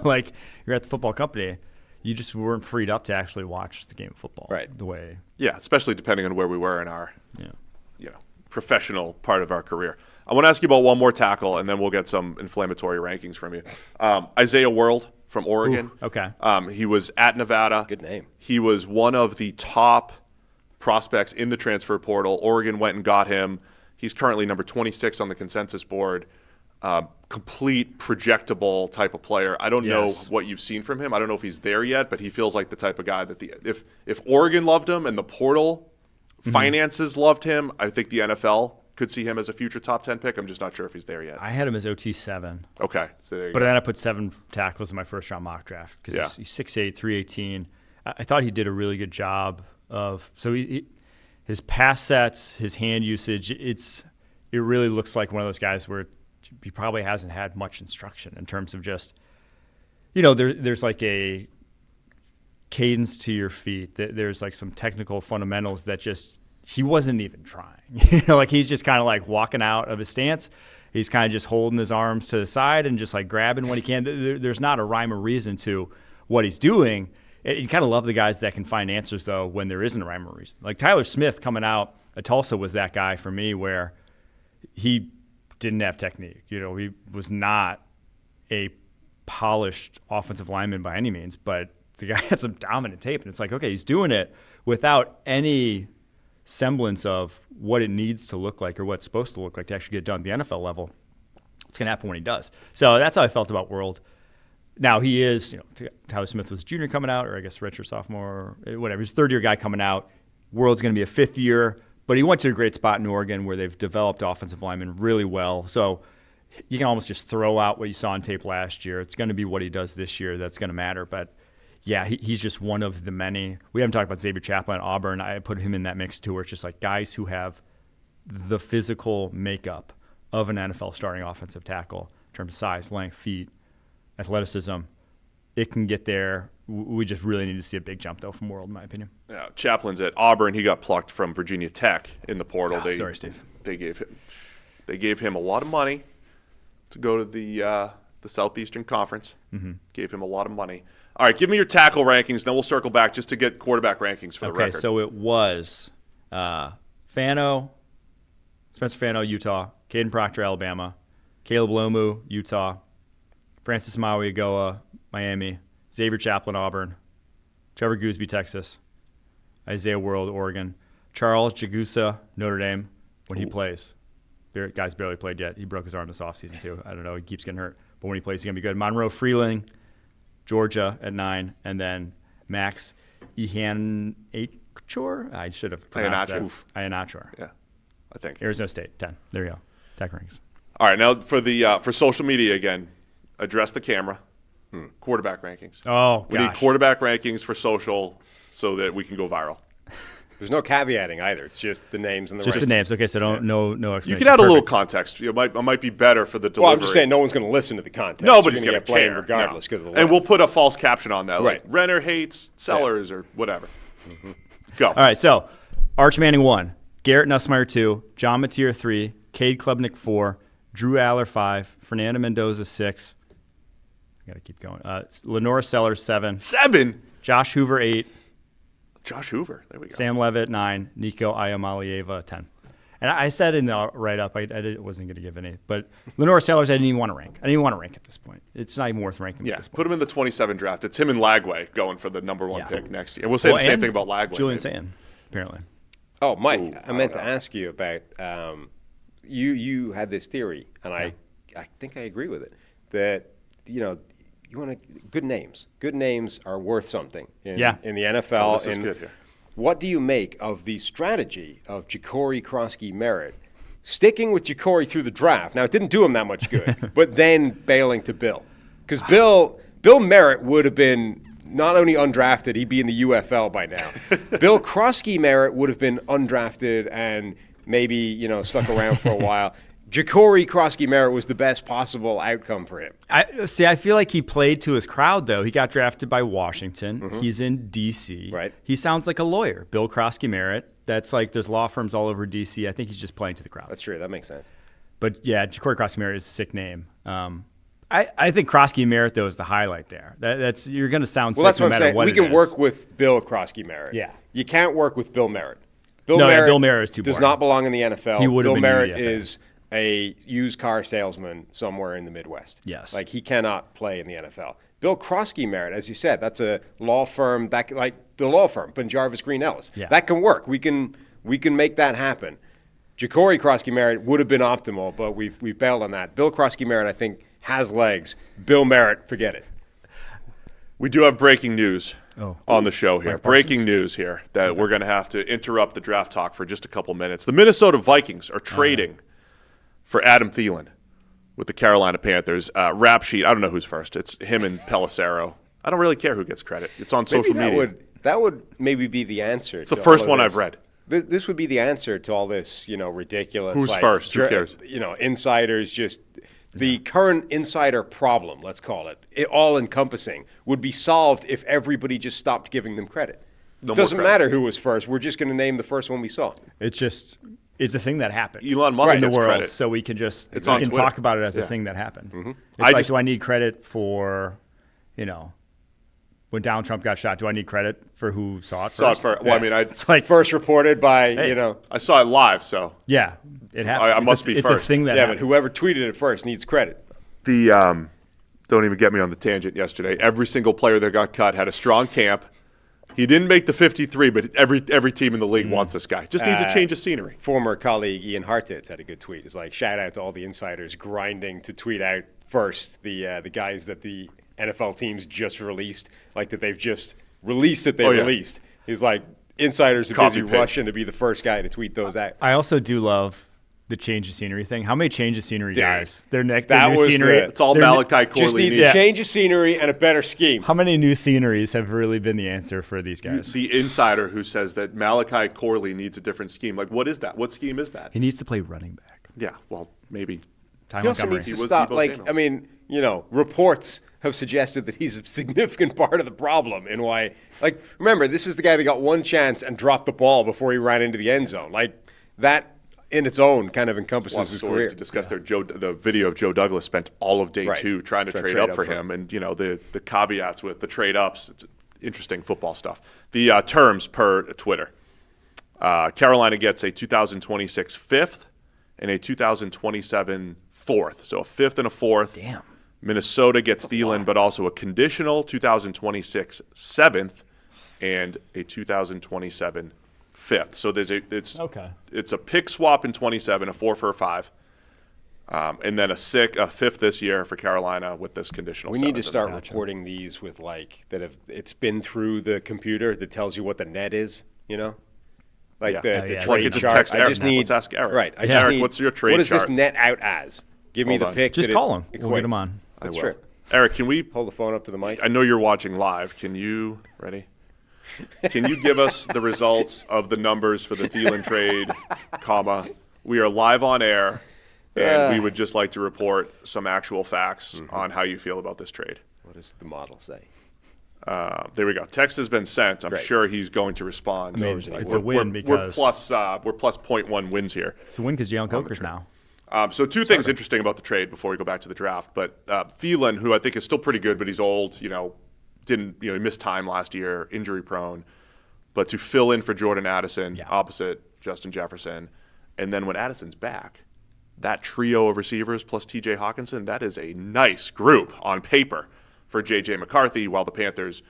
Like you're at the football company, you just weren't freed up to actually watch the game of football the way. Yeah, especially depending on where we were in our professional part of our career. I want to ask you about one more tackle, and then we'll get some inflammatory rankings from you. Isaiah World from Oregon. Ooh, okay. He was at Nevada. Good name. He was one of the top prospects in the transfer portal. Oregon went and got him. He's currently number 26 on the consensus board. Complete projectable type of player. I don't know what you've seen from him. I don't know if he's there yet, but he feels like the type of guy that if Oregon loved him and the portal finances loved him, I think the NFL could see him as a future top 10 pick. I'm just not sure if he's there yet. I had him as OT7. Okay. So there you But go. then I put 7 tackles in my first round mock draft because he's 6'8", 318. I thought he did a really good job of his pass sets, his hand usage. It really looks like one of those guys where he probably hasn't had much instruction in terms of just, there's like a cadence to your feet. There's like some technical fundamentals that just he wasn't even trying. Like he's just kind of like walking out of his stance. He's kind of just holding his arms to the side and just like grabbing what he can. There's not a rhyme or reason to what he's doing. You kind of love the guys that can find answers, though, when there isn't a rhyme or reason. Like Tyler Smith coming out of Tulsa was that guy for me where he didn't have technique. He was not a polished offensive lineman by any means, but the guy had some dominant tape. And it's like, okay, he's doing it without any semblance of what it needs to look like or what it's supposed to look like to actually get done at the NFL level. It's going to happen when he does. So that's how I felt about World. Now he is, Tyler Smith was junior coming out, or I guess redshirt sophomore, or whatever. He's a third-year guy coming out. World's going to be a fifth year, but he went to a great spot in Oregon where they've developed offensive linemen really well. So you can almost just throw out what you saw on tape last year. It's going to be what he does this year that's going to matter. But yeah, he's just one of the many. We haven't talked about Xavier Chaplin at Auburn. I put him in that mix too, where it's just like guys who have the physical makeup of an NFL starting offensive tackle in terms of size, length, feet, athleticism. It can get there. We just really need to see a big jump, though, from World, in my opinion. Yeah, Chaplin's at Auburn. He got plucked from Virginia Tech in the portal. Sorry, Steve. They gave him a lot of money to go to the Southeastern Conference. Mm-hmm. Gave him a lot of money. All right, give me your tackle rankings, then we'll circle back just to get quarterback rankings for the record. Okay, so it was Spencer Fano, Utah, Caden Proctor, Alabama, Caleb Lomu, Utah, Francis Maui-Agoa, Miami, Xavier Chaplin, Auburn, Trevor Gooseby, Texas, Isaiah World, Oregon, Charles Jagusa, Notre Dame, when he plays. Guy's barely played yet. He broke his arm this offseason, too. I don't know. He keeps getting hurt. But when he plays, he's going to be good. Monroe Freeling, Georgia at 9, and then Max Iheanacho. I should have pronounced that. Iheanacho. Yeah, I think. Arizona State, 10. There you go. Tech rankings. All right, now for social media again, address the camera. Quarterback rankings. Oh, gosh. We need quarterback rankings for social so that we can go viral. There's no caveating either. It's just the names and the just the names. Okay, so no explanation. You can add a little context. It might be better for the delivery. Well, I'm just saying no one's going to listen to the context. Nobody's going to play care regardless because of the list. And we'll put a false caption on that. Right. Like Renner hates Sellers or whatever. Mm-hmm. Go. All right, so Arch Manning 1, Garrett Nussmeier 2, John Mateer 3, Cade Klubnik 4, Drew Aller 5, Fernando Mendoza 6. I got to keep going. Lenora Sellers 7. 7? Josh Hoover 8. Josh Hoover. There we go. Sam Levitt 9. Nico Iamalieva 10. And I said in the write-up, I wasn't going to give any. But Lenora Sellers, I didn't even want to rank. I didn't even want to rank at this point. It's not even worth ranking at this point. Put him in the 27 draft. It's him and Lagway going for the number 1 pick next year. And we'll say the same thing about Lagway. Julian Sayin, apparently. Oh, Mike, I meant to ask you about you had this theory, and I think I agree with it, that, you want good names. Good names are worth something in the NFL. Oh, this is good here. What do you make of the strategy of Ja'Cory Croskey-Merritt sticking with Ja'Cory through the draft? Now, it didn't do him that much good, but then bailing to Bill. Because Bill Merritt would have been not only undrafted, he'd be in the UFL by now. Bill Croskey-Merritt would have been undrafted and maybe, stuck around for a while. Ja'Cory Croskey-Merritt was the best possible outcome for him. I feel like he played to his crowd, though. He got drafted by Washington. Mm-hmm. He's in D.C. Right. He sounds like a lawyer. Bill Croskey-Merritt. That's like there's law firms all over D.C. I think he's just playing to the crowd. That's true. That makes sense. But, yeah, Ja'Cory Croskey-Merritt is a sick name. I think Croskey-Merritt, though, is the highlight there. You're going to sound sick no matter what it is. We can work with Bill Croskey-Merritt. Yeah. You can't work with Bill Merritt. Bill Merritt is too boring. Does not belong in the NFL. He would have Bill been Merritt UDFA. is a used car salesman somewhere in the Midwest. Yes. Like, he cannot play in the NFL. Bill Croskey-Merritt, as you said, that's a law firm, like the law firm, Jarvis Green Ellis. Yeah. That can work. We can make that happen. Ja'Cory Croskey-Merritt would have been optimal, but we've bailed on that. Bill Croskey-Merritt, I think, has legs. Bill Merritt, forget it. We do have breaking news on the show here. Mike Breaking news here that we're going to have to interrupt the draft talk for just a couple minutes. The Minnesota Vikings are trading for Adam Thielen with the Carolina Panthers. Rap sheet, I don't know who's first. It's him and Palazzolo. I don't really care who gets credit. It's on social media. That would maybe be the answer. It's the first one I've read. This would be the answer to all this, ridiculous. Who's first? Who cares? Insiders just. The current insider problem, let's call it all-encompassing, would be solved if everybody just stopped giving them credit. No It doesn't more credit. matter who was first. We're just going to name the first one we saw. It's a thing that happened. Elon Musk in the gets world, credit. so we can just It's on Twitter. talk about it as a thing that happened. Mm-hmm. It's do I need credit for, when Donald Trump got shot? Do I need credit for who saw it first? Saw it first. Well, I mean, It's like First reported by, I saw it live, so yeah, it happened. I must be it's first. a thing that yeah, happened. but whoever tweeted it first needs credit. the don't even get me on the tangent yesterday. Every single player that got cut had a strong camp. He didn't make the 53, but every team in the league wants this guy. Just needs a change of scenery. Former colleague Ian Hartitz had a good tweet. It's like, shout out to all the insiders grinding to tweet out first the guys that the NFL teams just released, like that they've just released that they released. He's like, insiders are busy Copy-paste. rushing to be the first guy to tweet those out. I also do love the change of scenery thing. How many change of scenery guys? Their that new was scenery. It's all their Malachi Corley Just needs needs. a change of scenery and a better scheme. How many new sceneries have really been the answer for these guys? The insider who says that Malachi Corley needs a different scheme. Like, what is that? What scheme is that? He needs to play running back. Yeah, well, maybe. Ty He also Montgomery. needs to He was stop. Debo Like, Samuel. I mean, reports have suggested that he's a significant part of the problem in why. Like, remember, this is the guy that got one chance and dropped the ball before he ran into the end zone. Like, that in its own kind of encompasses Lots of his stories career. to discuss there. the video of Joe Douglas spent all of day Right. 2 trying to trade up for him, and the caveats with the trade ups. It's interesting football stuff. The terms per Twitter: Carolina gets a 2026 fifth and a 2027 fourth, so a fifth and a fourth. Damn. Minnesota gets Thielen, but also a conditional 2026 seventh and a 2027 fifth. So it's a pick swap in 27, a 4 for a 5, and then a fifth this year for Carolina with this conditional. We need to seventh. start reporting these with it's been through the computer that tells you what the net is. Like Yeah. the yeah. trade Like, just chart. text I Eric just now. need Let's ask Eric. Right. I Yeah. just Eric, need, what's your trade What does chart? this net out as? Give me Hold the on. pick. Just that call it him. We'll get him equates. on. That's will. true. Eric, can we? Hold the phone up to the mic. I know you're watching live. Can you ready? Can you give us the results of the numbers for the Thielen trade, comma? We are live on air, and we would just like to report some actual facts on how you feel about this trade. What does the model say? There we go. Text has been sent. I'm Great. sure he's going to respond. It's a win because we're plus 0.1 wins here. it's a win because Jalen Coker's now. So two things interesting about the trade before we go back to the draft. But Thielen, who I think is still pretty good, but he's old. He missed time last year, injury prone. But to fill in for Jordan Addison, opposite Justin Jefferson, and then when Addison's back, that trio of receivers plus T.J. Hawkinson, that is a nice group on paper for J.J. McCarthy. While the Panthers,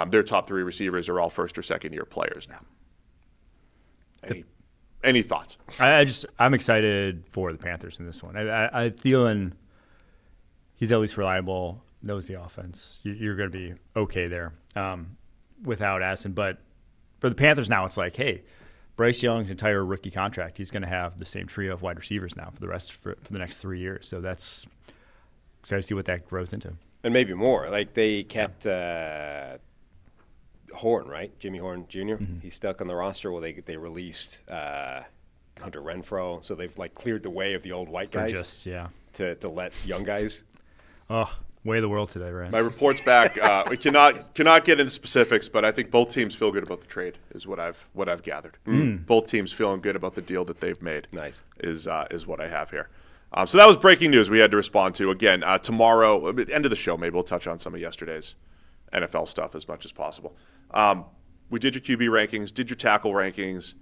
their top 3 receivers are all first or second year players now. Any thoughts? I'm excited for the Panthers in this one. I Thielen, he's at least reliable, knows the offense. You're going to be okay there without Addison. But for the Panthers now, it's like, hey, Bryce Young's entire rookie contract, he's going to have the same trio of wide receivers now for the next 3 years. So that's excited to see what that grows into. And maybe more. Like they kept Horn, right? Jimmy Horn Jr. Mm-hmm. He's stuck on the roster. Well, they released Hunter Renfrow, so they've cleared the way of the old white guys to let young guys. Oh, way of the world today, right? My report's back. We cannot get into specifics, but I think both teams feel good about the trade. Is what I've gathered. Both teams feeling good about the deal that they've made. Nice is what I have here. So that was breaking news we had to respond to. Again, tomorrow, at the end of the show, maybe we'll touch on some of yesterday's NFL stuff as much as possible. We did your QB rankings, did your tackle rankings.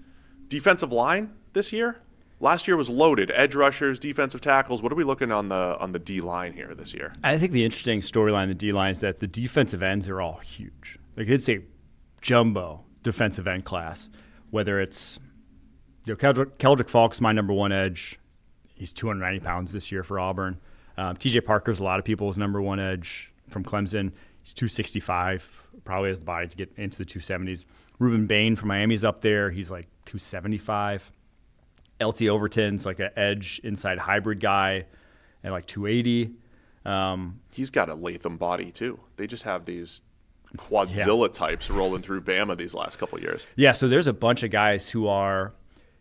Defensive line this year? last year was loaded. Edge rushers, defensive tackles. What are we looking on the D line here this year? I think the interesting storyline in the D line is that the defensive ends are all huge. Like, it's a jumbo defensive end class. Whether it's Keldrick Falk's my number one edge. He's 290 pounds this year for Auburn. TJ Parker's a lot of people's number one edge from Clemson. He's 265, probably has the body to get into the 270s. Ruben Bain from Miami's up there. He's like 275. LT Overton's like an edge inside hybrid guy at like 280. He's got a Latham body too. They just have these Quadzilla types rolling through Bama these last couple of years. Yeah, so there's a bunch of guys who are,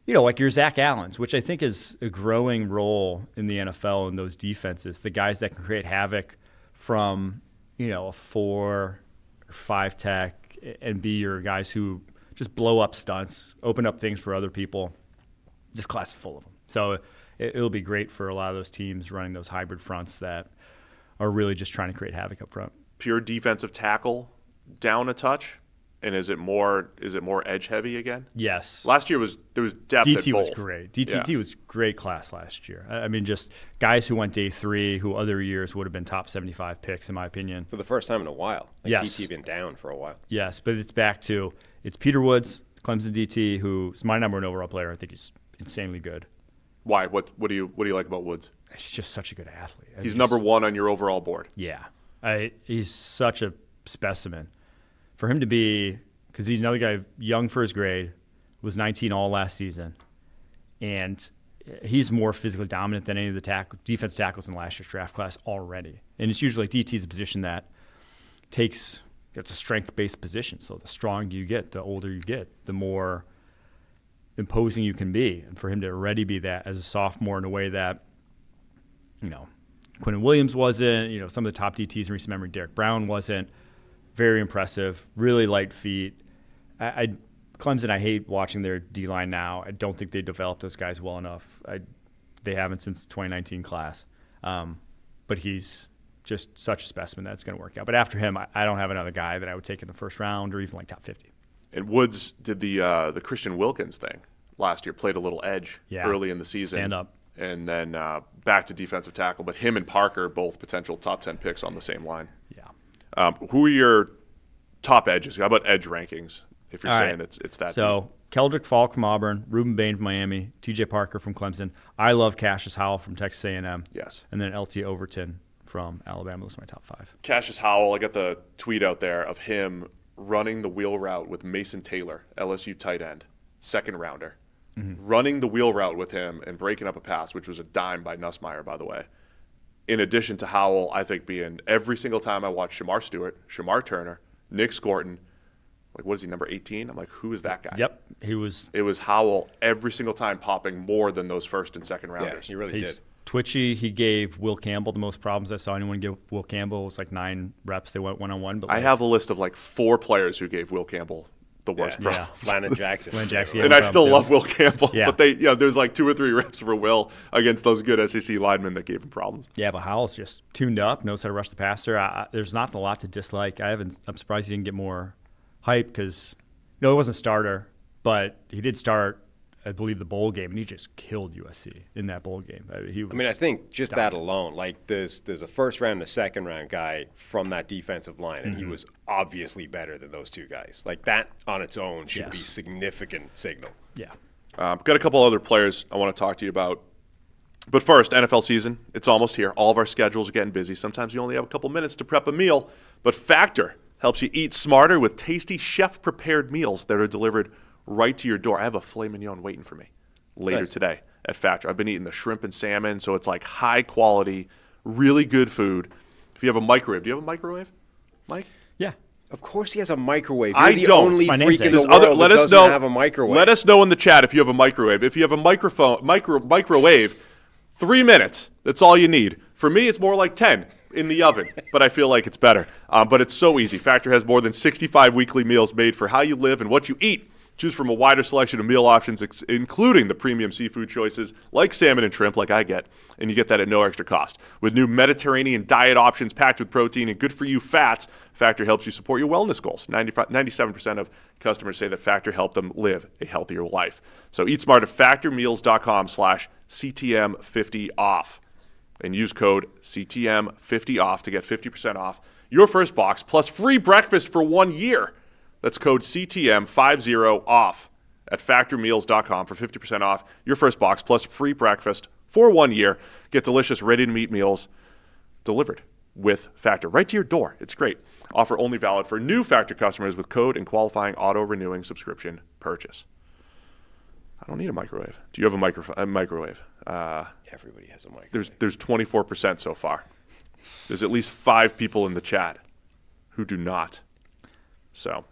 like your Zach Allens, which I think is a growing role in the NFL in those defenses. The guys that can create havoc from, a 4 or 5 tech and be your guys who just blow up stunts, open up things for other people. This class is full of them. So it'll be great for a lot of those teams running those hybrid fronts that are really just trying to create havoc up front. Pure defensive tackle down a touch, and is it more edge heavy again? Yes. Last year there was depth DT at both. was great. DT was great class last year. I mean, just guys who went day 3 who other years would have been top 75 picks in my opinion. For the first time in a while. Yes. DT been down for a while. Yes, but it's back to Peter Woods, Clemson DT, who's my number 1 overall player. I think he's insanely good. Why? What do you like about Woods? He's just such a good athlete. He's number 1 on your overall board. Yeah. He's such a specimen. For him to be, because he's another guy young for his grade, was 19 all last season, and he's more physically dominant than any of the defense tackles in last year's draft class already. And it's usually DT's a position that it's a strength-based position. So the stronger you get, the older you get, the more imposing you can be. And for him to already be that as a sophomore in a way that, Quentin Williams wasn't, some of the top DTs in recent memory, Derek Brown wasn't. Very impressive, really light feet. Clemson, I hate watching their D-line now. I don't think they developed those guys well enough. They haven't since the 2019 class. But he's just such a specimen that it's going to work out. But after him, I don't have another guy that I would take in the first round or even like top 50. And Woods did the Christian Wilkins thing last year, played a little edge early in the season. Stand up. And then back to defensive tackle. But him and Parker, both potential top 10 picks on the same line. Yeah. Who are your top edges? How about edge rankings, if you're saying it's that So team? Keldrick Falk from Auburn, Ruben Bain from Miami, TJ Parker from Clemson. I love Cassius Howell from Texas A&M. Yes. And then LT Overton from Alabama. Those are my top 5. Cassius Howell, I got the tweet out there of him running the wheel route with Mason Taylor, LSU tight end, second rounder. Mm-hmm. Running the wheel route with him and breaking up a pass, which was a dime by Nussmeier, by the way. In addition to Howell, I think being every single time I watch Shamar Stewart, Shamar Turner, Nick Scorton, like what is he, number 18? I'm like, who is that guy? Yep. It was Howell every single time popping more than those first and second rounders. Yeah, he really did. Twitchy. He gave Will Campbell the most problems I saw anyone give Will Campbell. It was like 9 reps. They went one-on-one. But I have a list of like 4 players who gave Will Campbell the worst problems. Landon Jackson. And I still love Will Campbell. Yeah. But there's like 2 or 3 reps for Will against those good SEC linemen that gave him problems. Yeah, but Howell's just tuned up, knows how to rush the passer. There's not a lot to dislike. I'm surprised he didn't get more hype because, it wasn't a starter, but he did start, I believe, the bowl game, and he just killed USC in that bowl game. I think just that alone, like there's a first round and a second round guy from that defensive line, and he was obviously better than those 2 guys. Like that on its own should be significant signal. Yeah. Got a couple other players I want to talk to you about. But first, NFL season, it's almost here. All of our schedules are getting busy. Sometimes you only have a couple minutes to prep a meal, but Factor helps you eat smarter with tasty chef-prepared meals that are delivered right to your door. I have a filet mignon waiting for me later today at Factor. I've been eating the shrimp and salmon, so it's like high quality, really good food. If you have a microwave, do you have a microwave, Mike? Yeah. Of course he has a microwave. I You're the don't. only My freak in namesake. the world that doesn't have a microwave. Let us know in the chat if you have a microwave. If you have a microwave, 3 minutes. That's all you need. For me, it's more like 10 in the oven, but I feel like it's better. But it's so easy. Factor has more than 65 weekly meals made for how you live and what you eat. Choose from a wider selection of meal options, including the premium seafood choices like salmon and shrimp, like I get, and you get that at no extra cost. With new Mediterranean diet options packed with protein and good-for-you fats, Factor helps you support your wellness goals. 97% of customers say that Factor helped them live a healthier life. So eat smart at factormeals.com/CTM50off and use code CTM50off to get 50% off your first box plus free breakfast for 1 year. That's code CTM50off at factormeals.com for 50% off your first box plus free breakfast for 1 year. Get delicious, ready-to-eat meals delivered with Factor right to your door. It's great. Offer only valid for new Factor customers with code and qualifying auto-renewing subscription purchase. I don't need a microwave. Do you have a microwave? Everybody has a microwave. There's 24% so far. There's at least 5 people in the chat who do not. So...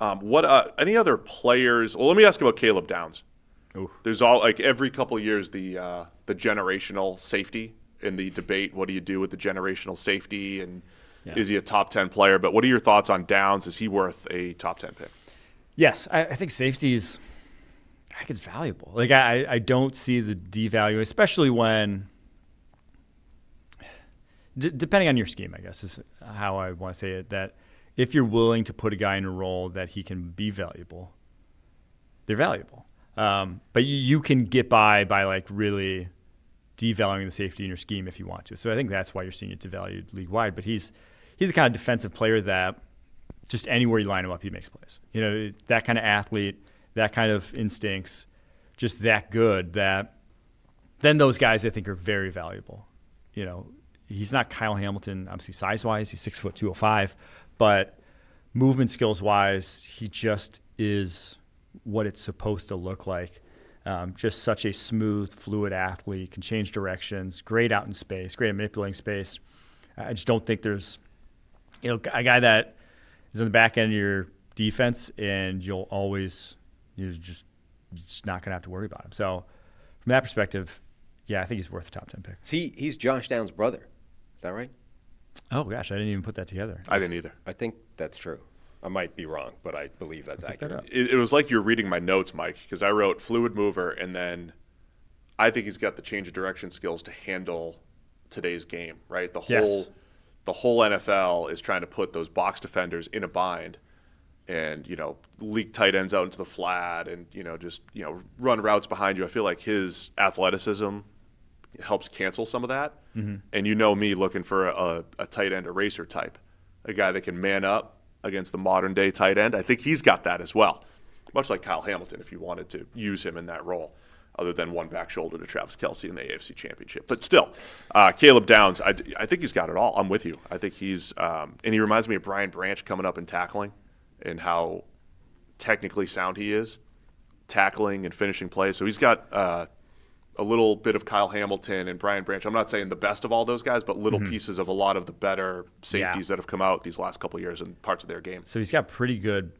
What any other players? Well, let me ask about Caleb Downs. Ooh. There's all like every couple of years the generational safety in the debate. What do you do with the generational safety? And is he a top 10 player? But what are your thoughts on Downs? Is he worth a top 10 pick? Yes, I think safety is. I think it's valuable. Like I don't see the devalue, especially when. Depending on your scheme, I guess is how I want to say it. That. If you're willing to put a guy in a role that he can be valuable, they're valuable. But you can get by like really devaluing the safety in your scheme if you want to. So I think that's why you're seeing it devalued league-wide. But he's the kind of defensive player that just anywhere you line him up, he makes plays. You know, that kind of athlete, that kind of instincts, just that good that then those guys I think are very valuable. You know, he's not Kyle Hamilton, obviously size-wise. He's 6'2", 205. But movement skills-wise, he just is what it's supposed to look like. Just such a smooth, fluid athlete, can change directions, great out in space, great at manipulating space. I just don't think there's, a guy that is on the back end of your defense, and you're just not going to have to worry about him. So from that perspective, yeah, I think he's worth a top 10 pick. He's Josh Downs' brother. Is that right? Oh, gosh, I didn't even put that together. I didn't either. I think that's true. I might be wrong, but I believe that's accurate. It was like you're reading my notes, Mike, because I wrote fluid mover, and then I think he's got the change of direction skills to handle today's game, right? The whole NFL is trying to put those box defenders in a bind and, leak tight ends out into the flat and, run routes behind you. I feel like his athleticism helps cancel some of that. Mm-hmm. And me looking for a tight end eraser type, a guy that can man up against the modern day tight end. I think he's got that as well, much like Kyle Hamilton if you wanted to use him in that role, other than one back shoulder to Travis Kelce in the AFC Championship. But still, Caleb Downs, I think he's got it all. I'm with you. I think he's and he reminds me of Brian Branch coming up and tackling and how technically sound he is, tackling and finishing plays. So he's got a little bit of Kyle Hamilton and Brian Branch. I'm not saying the best of all those guys, but little pieces of a lot of the better safeties that have come out these last couple of years in parts of their game. So he's got pretty good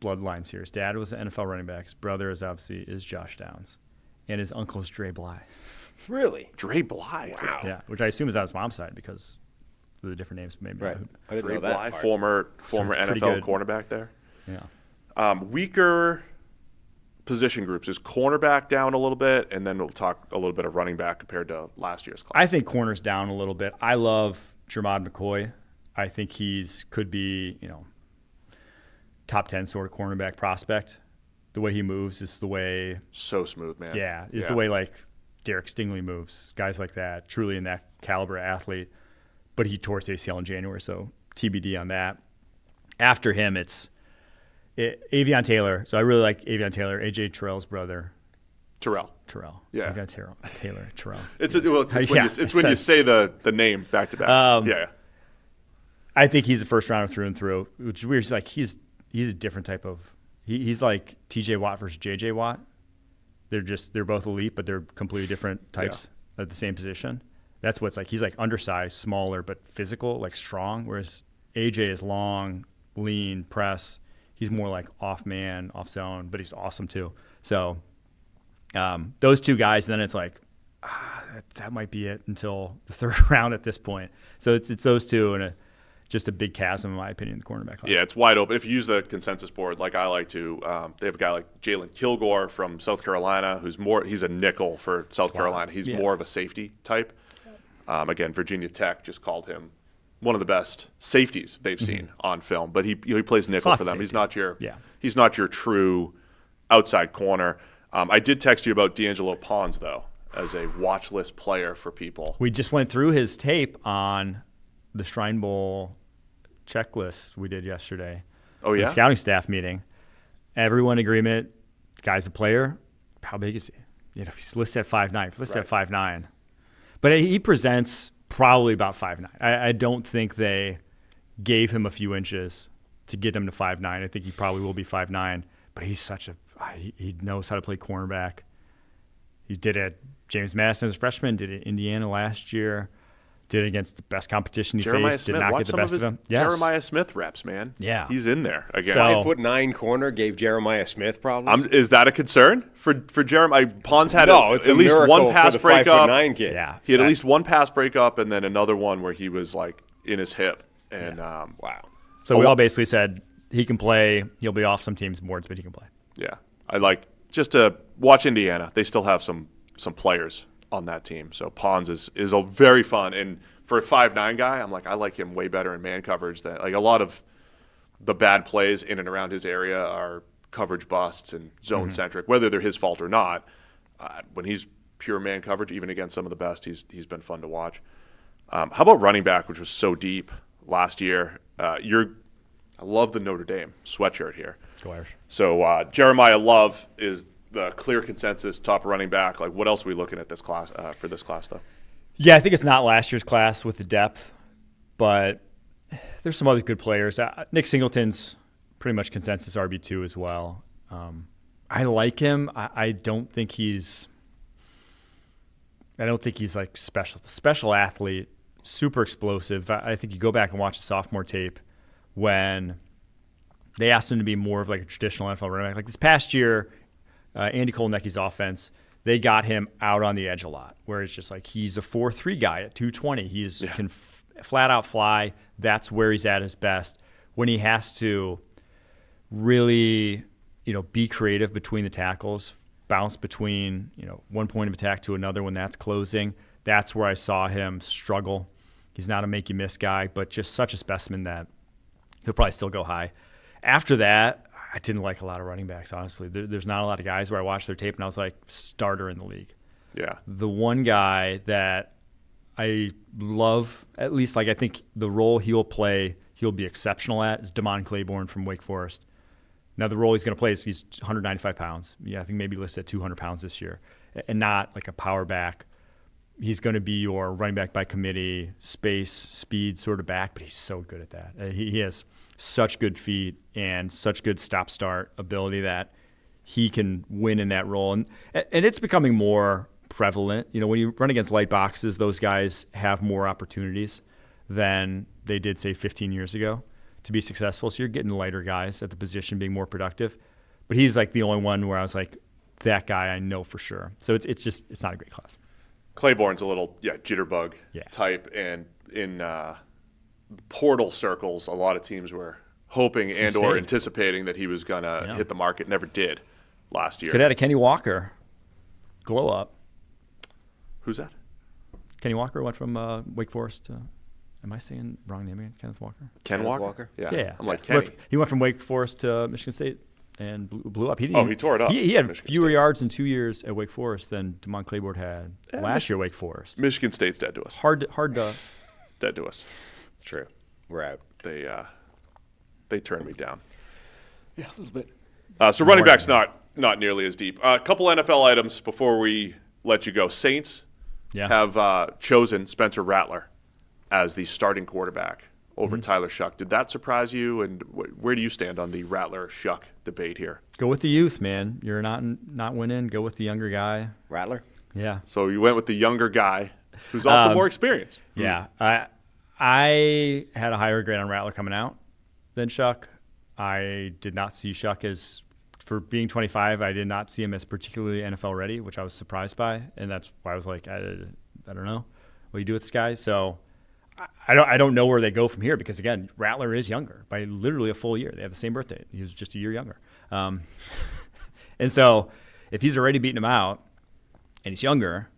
bloodlines here. His dad was an NFL running back. His brother is Josh Downs. And his uncle is Dre Bly. Really? Dre Bly? Wow. Yeah, which I assume is on his mom's side because of the different names. Maybe. Right. I didn't Dre know that Bly, part. former NFL cornerback there. Yeah. Weaker position groups. Is cornerback down a little bit, and then we'll talk a little bit of running back compared to last year's class. I think corner's down a little bit. I love Jermod McCoy. I think could be, top 10 sort of cornerback prospect. The way he moves is the way so smooth, man. Yeah, the way like Derek Stingley moves. Guys like that, truly in that caliber athlete. But he tore his ACL in January, so TBD on that. After him, it's Avion Taylor. So I really like Avion Taylor, AJ Terrell's brother. Terrell. Yeah. Avion Taylor. Terrell. It's when you say the name back to back. Yeah. I think he's a first rounder through and through, which is weird. It's like he's a different type of. He's like TJ Watt versus JJ Watt. They're both elite, but they're completely different types at the same position. That's what's like. He's like undersized, smaller, but physical, like strong. Whereas AJ is long, lean, press. He's more like off man, off zone, but he's awesome too. So those two guys, then it's like that might be it until the third round at this point. So it's those two, and just a big chasm, in my opinion, in the cornerback class. Yeah, it's wide open. If you use the consensus board, like I like to, they have a guy like Jalen Kilgore from South Carolina, he's a nickel for South Carolina. He's more of a safety type. Again, Virginia Tech just called him one of the best safeties they've seen on film, but he plays nickel for them. He's not your true outside corner. I did text you about D'Angelo Pons, though, as a watch list player for people. We just went through his tape on the Shrine Bowl checklist we did yesterday. Oh, yeah? The scouting staff meeting. Everyone in agreement, guy's a player. How big is he? He's listed at 5'9". Listed at 5'9". But he presents probably about 5'9". I don't think they gave him a few inches to get him to 5'9". I think he probably will be 5'9". But he's he knows how to play cornerback. He did it. James Madison as a freshman, did it in Indiana last year, did it against the best competition he faced, did not get the best of him. Yes. Jeremiah Smith reps, man. Yeah. He's in there again. So, 5'9" corner gave Jeremiah Smith problems? Is that a concern for Jeremiah? Pons had at least one pass breakup. Kid. Yeah. He had at least one pass breakup and then another one where he was like in his hip. And wow. So we all basically said he can play. He'll be off some teams' boards, but he can play. Yeah. I like just to watch Indiana. They still have some players on that team. So Pons is a very fun. And for a 5'9" guy, I like him way better in man coverage. That like a lot of the bad plays in and around his area are coverage busts and zone centric, whether they're his fault or not. When he's pure man coverage, even against some of the best, he's been fun to watch. How about running back, which was so deep last year? I love the Notre Dame sweatshirt here. Go Irish. So Jeremiah Love is the clear consensus top running back. Like, what else are we looking at this class for this class, though? Yeah, I think it's not last year's class with the depth, but there's some other good players. Nick Singleton's pretty much consensus RB2 as well. I like him. I don't think he's like special athlete, super explosive. I think you go back and watch the sophomore tape when they asked him to be more of like a traditional NFL running back. Like this past year, Andy Kolnecki's offense, they got him out on the edge a lot, where it's just like he's a 4.3 guy at 220. He can flat out fly. That's where he's at his best. When he has to really, be creative between the tackles, bounce between, one point of attack to another when that's closing, that's where I saw him struggle. He's not a make-you-miss guy, but just such a specimen that he'll probably still go high. After that, I didn't like a lot of running backs, honestly. There's not a lot of guys where I watched their tape and I was like, starter in the league. Yeah. The one guy that I love, at least I think the role he'll play, he'll be exceptional at, is Damon Claiborne from Wake Forest. Now, the role he's going to play is he's 195 pounds. Yeah, I think maybe listed at 200 pounds this year, and not like a power back. He's going to be your running back by committee, space, speed sort of back, but he's so good at that. He has such good feet and such good stop-start ability that he can win in that role. And it's becoming more prevalent. When you run against light boxes, those guys have more opportunities than they did, say, 15 years ago to be successful. So you're getting lighter guys at the position being more productive. But he's like the only one where I was like, that guy I know for sure. So it's not a great class. Claiborne's a little jitterbug type, and in portal circles, a lot of teams were hoping or anticipating that he was going to hit the market. Never did last year. Could have had a Kenny Walker glow up. Who's that? Kenny Walker went from Wake Forest to, am I saying wrong name again? Kenneth Walker? Ken Walker? Yeah. I'm like, Kenny. He went from Wake Forest to Michigan State and blew up. He tore it up. He had fewer yards in 2 years at Wake Forest than Damon Claiborne had last year at Wake Forest. Michigan State's dead to us. Hard to dead to us. It's true. We're out. They turned me down. Yeah, a little bit. So running back's not nearly as deep. A couple NFL items before we let you go. Saints have chosen Spencer Rattler as the starting quarterback over Tyler Shuck. Did that surprise you? And where do you stand on the Rattler-Shuck debate here? Go with the youth, man. You're not winning. Go with the younger guy. Rattler? Yeah. So you went with the younger guy who's also more experienced. Yeah. I had a higher grade on Rattler coming out than Shuck. I did not see Shuck as, for being 25, I did not see him as particularly NFL ready, which I was surprised by. And that's why I was like, I don't know what you do with this guy. So I don't know where they go from here because, again, Rattler is younger by literally a full year. They have the same birthday. He was just a year younger. And so if he's already beating him out and he's younger,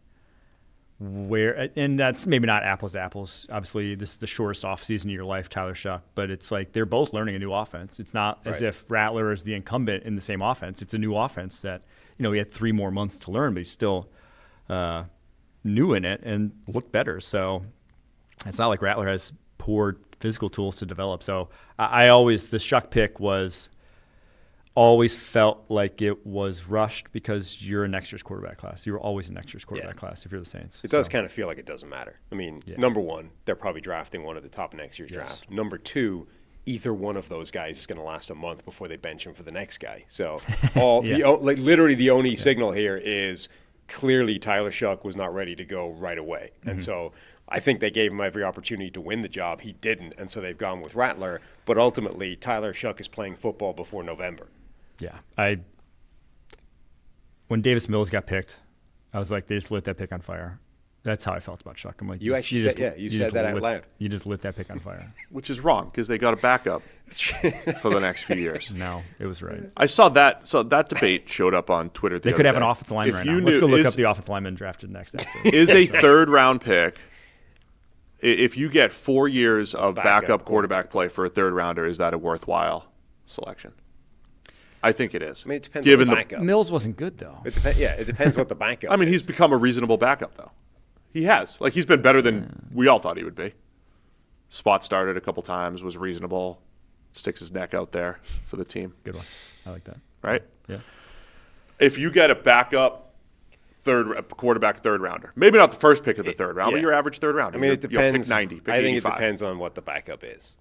and that's maybe not apples to apples. Obviously, this is the shortest offseason of your life, Tyler Shuck, but it's like they're both learning a new offense. It's not as if Rattler is the incumbent in the same offense. It's a new offense that, he had 3 more months to learn, but he's still new in it and looked better. So it's not like Rattler has poor physical tools to develop. So the Shuck pick always felt like it was rushed because you're in next year's quarterback class. You were always in next year's quarterback class if you're the Saints. It does kind of feel like it doesn't matter. I mean, number one, they're probably drafting one at the top of next year's draft. Number two, either one of those guys is going to last a month before they bench him for the next guy. So literally the only signal here is clearly Tyler Shuck was not ready to go right away. And so I think they gave him every opportunity to win the job. He didn't, and so they've gone with Rattler. But ultimately, Tyler Shuck is playing football before November. Yeah, when Davis Mills got picked, I was like, they just lit that pick on fire. That's how I felt about Shuck. I'm like, you said that out loud. You just lit that pick on fire. Which is wrong because they got a backup for the next few years. No, it was right. I saw that. So that debate showed up on Twitter. They could have an offensive lineman right now. Let's go look up the offensive lineman drafted next. Is a third-round pick, if you get 4 years of backup quarterback play for a third-rounder, is that a worthwhile selection? I think it is. I mean, it depends on the backup. Mills wasn't good, though. It depends what the backup is. He's become a reasonable backup, though. He has. He's been better than we all thought he would be. Spot started a couple times, was reasonable, sticks his neck out there for the team. Good one. I like that. Right? Yeah. If you get a backup quarterback third-rounder, maybe not the first pick of the third round, but your average third-rounder. It depends. Pick 90, pick I think 85. it depends on what the backup is.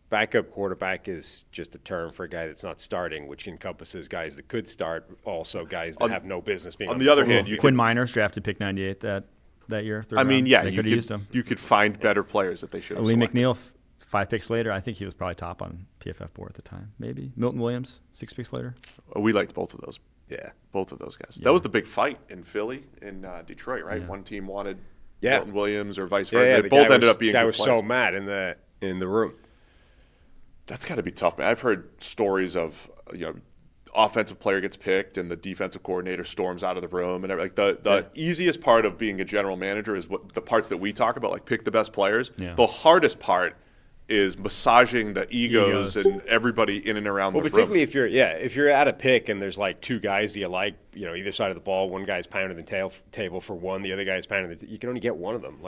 Backup quarterback is just a term for a guy that's not starting, which encompasses guys that could start, also guys that have no business being on the other hand. Quinn Miners drafted pick 98 that year. Third round. They could have used him. You could find better players that they should have Lee selected. McNeil, 5 picks later. I think he was probably top on PFF board at the time. Maybe Milton Williams, 6 picks later. We liked both of those. Yeah, both of those guys. Yeah. That was the big fight in Philly, in Detroit, right? Yeah. One team wanted Milton Williams or vice versa. Yeah, they both ended up being. The guy good was players. so mad in the room. That's got to be tough, man. I've heard stories of offensive player gets picked and the defensive coordinator storms out of the room and everything. The easiest part of being a general manager is what the parts that we talk about, like pick the best players. Yeah. The hardest part is massaging the egos and everybody in and around the room. Well, particularly if you're at a pick and there's like 2 guys that you like, either side of the ball, one guy's pounding the table for one, the other guy's pounding you can only get one of them.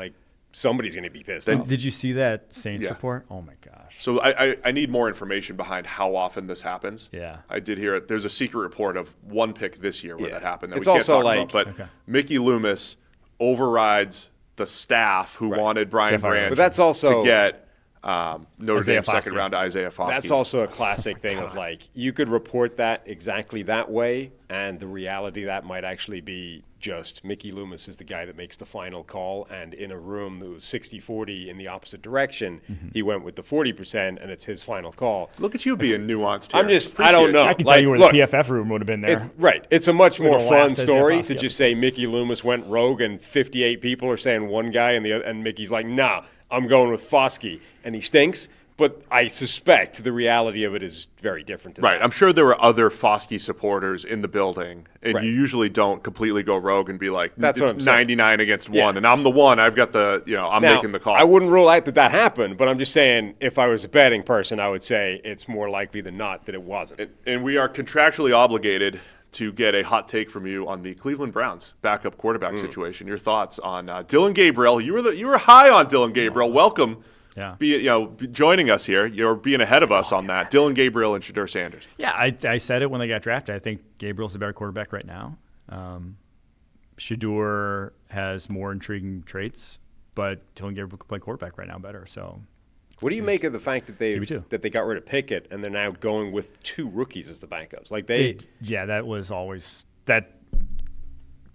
Somebody's going to be pissed off. Did you see that Saints report? Oh, my gosh. So I need more information behind how often this happens. Yeah. I did hear it. There's a secret report of one pick this year where that happened that it's we can't also talk about. But Mickey Loomis overrides the staff who wanted Brian Branch but that's also, to get Notre Dame second round to Isaiah Foskey. That's also a classic thing of you could report that exactly that way, and the reality that might actually be just Mickey Loomis is the guy that makes the final call, and in a room that was 60-40 in the opposite direction, he went with the 40%, and it's his final call. Look at you being nuanced here. I don't know. I can tell you where the PFF room would have been there. It's a much more fun story to just say Mickey Loomis went rogue, and 58 people are saying one guy, and Mickey's like, nah, I'm going with Foskey, and he stinks. But I suspect the reality of it is very different. Right. I'm sure there were other Foskey supporters in the building, and you usually don't completely go rogue and be like, it's 99 against 1, and I'm the one. I've got the, I'm making the call. I wouldn't rule out that happened, but I'm just saying if I was a betting person, I would say it's more likely than not that it wasn't. And we are contractually obligated to get a hot take from you on the Cleveland Browns backup quarterback situation. Your thoughts on Dillon Gabriel. You were high on Dillon Gabriel. Welcome. Yeah, joining us here. You're being ahead of us on that. Dillon Gabriel and Shedeur Sanders. Yeah, I said it when they got drafted. I think Gabriel's the better quarterback right now. Shedeur has more intriguing traits, but Dillon Gabriel can play quarterback right now better. So, what do you make of the fact that they got rid of Pickett and they're now going with 2 rookies as the backups? That was always that.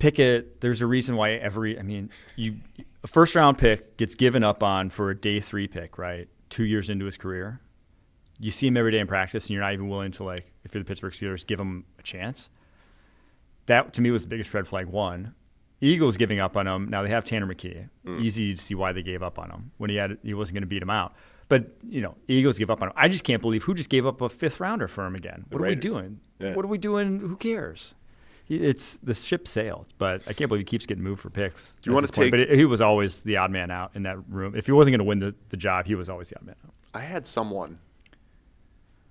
Pickett, there's a reason why a first-round pick gets given up on for a day 3 pick, right? 2 years into his career. You see him every day in practice, and you're not even willing to, if you're the Pittsburgh Steelers, give him a chance. That, to me, was the biggest red flag, 1. Eagles giving up on him. Now they have Tanner McKee. Easy to see why they gave up on him when he wasn't going to beat him out. But, Eagles give up on him. I just can't believe who just gave up a 5th rounder for him again. What are we doing? Yeah. What are we doing? Who cares? It's the ship sailed, but I can't believe he keeps getting moved for picks. Do you want to take? But he was always the odd man out in that room. If he wasn't going to win the job, he was always the odd man out. I had someone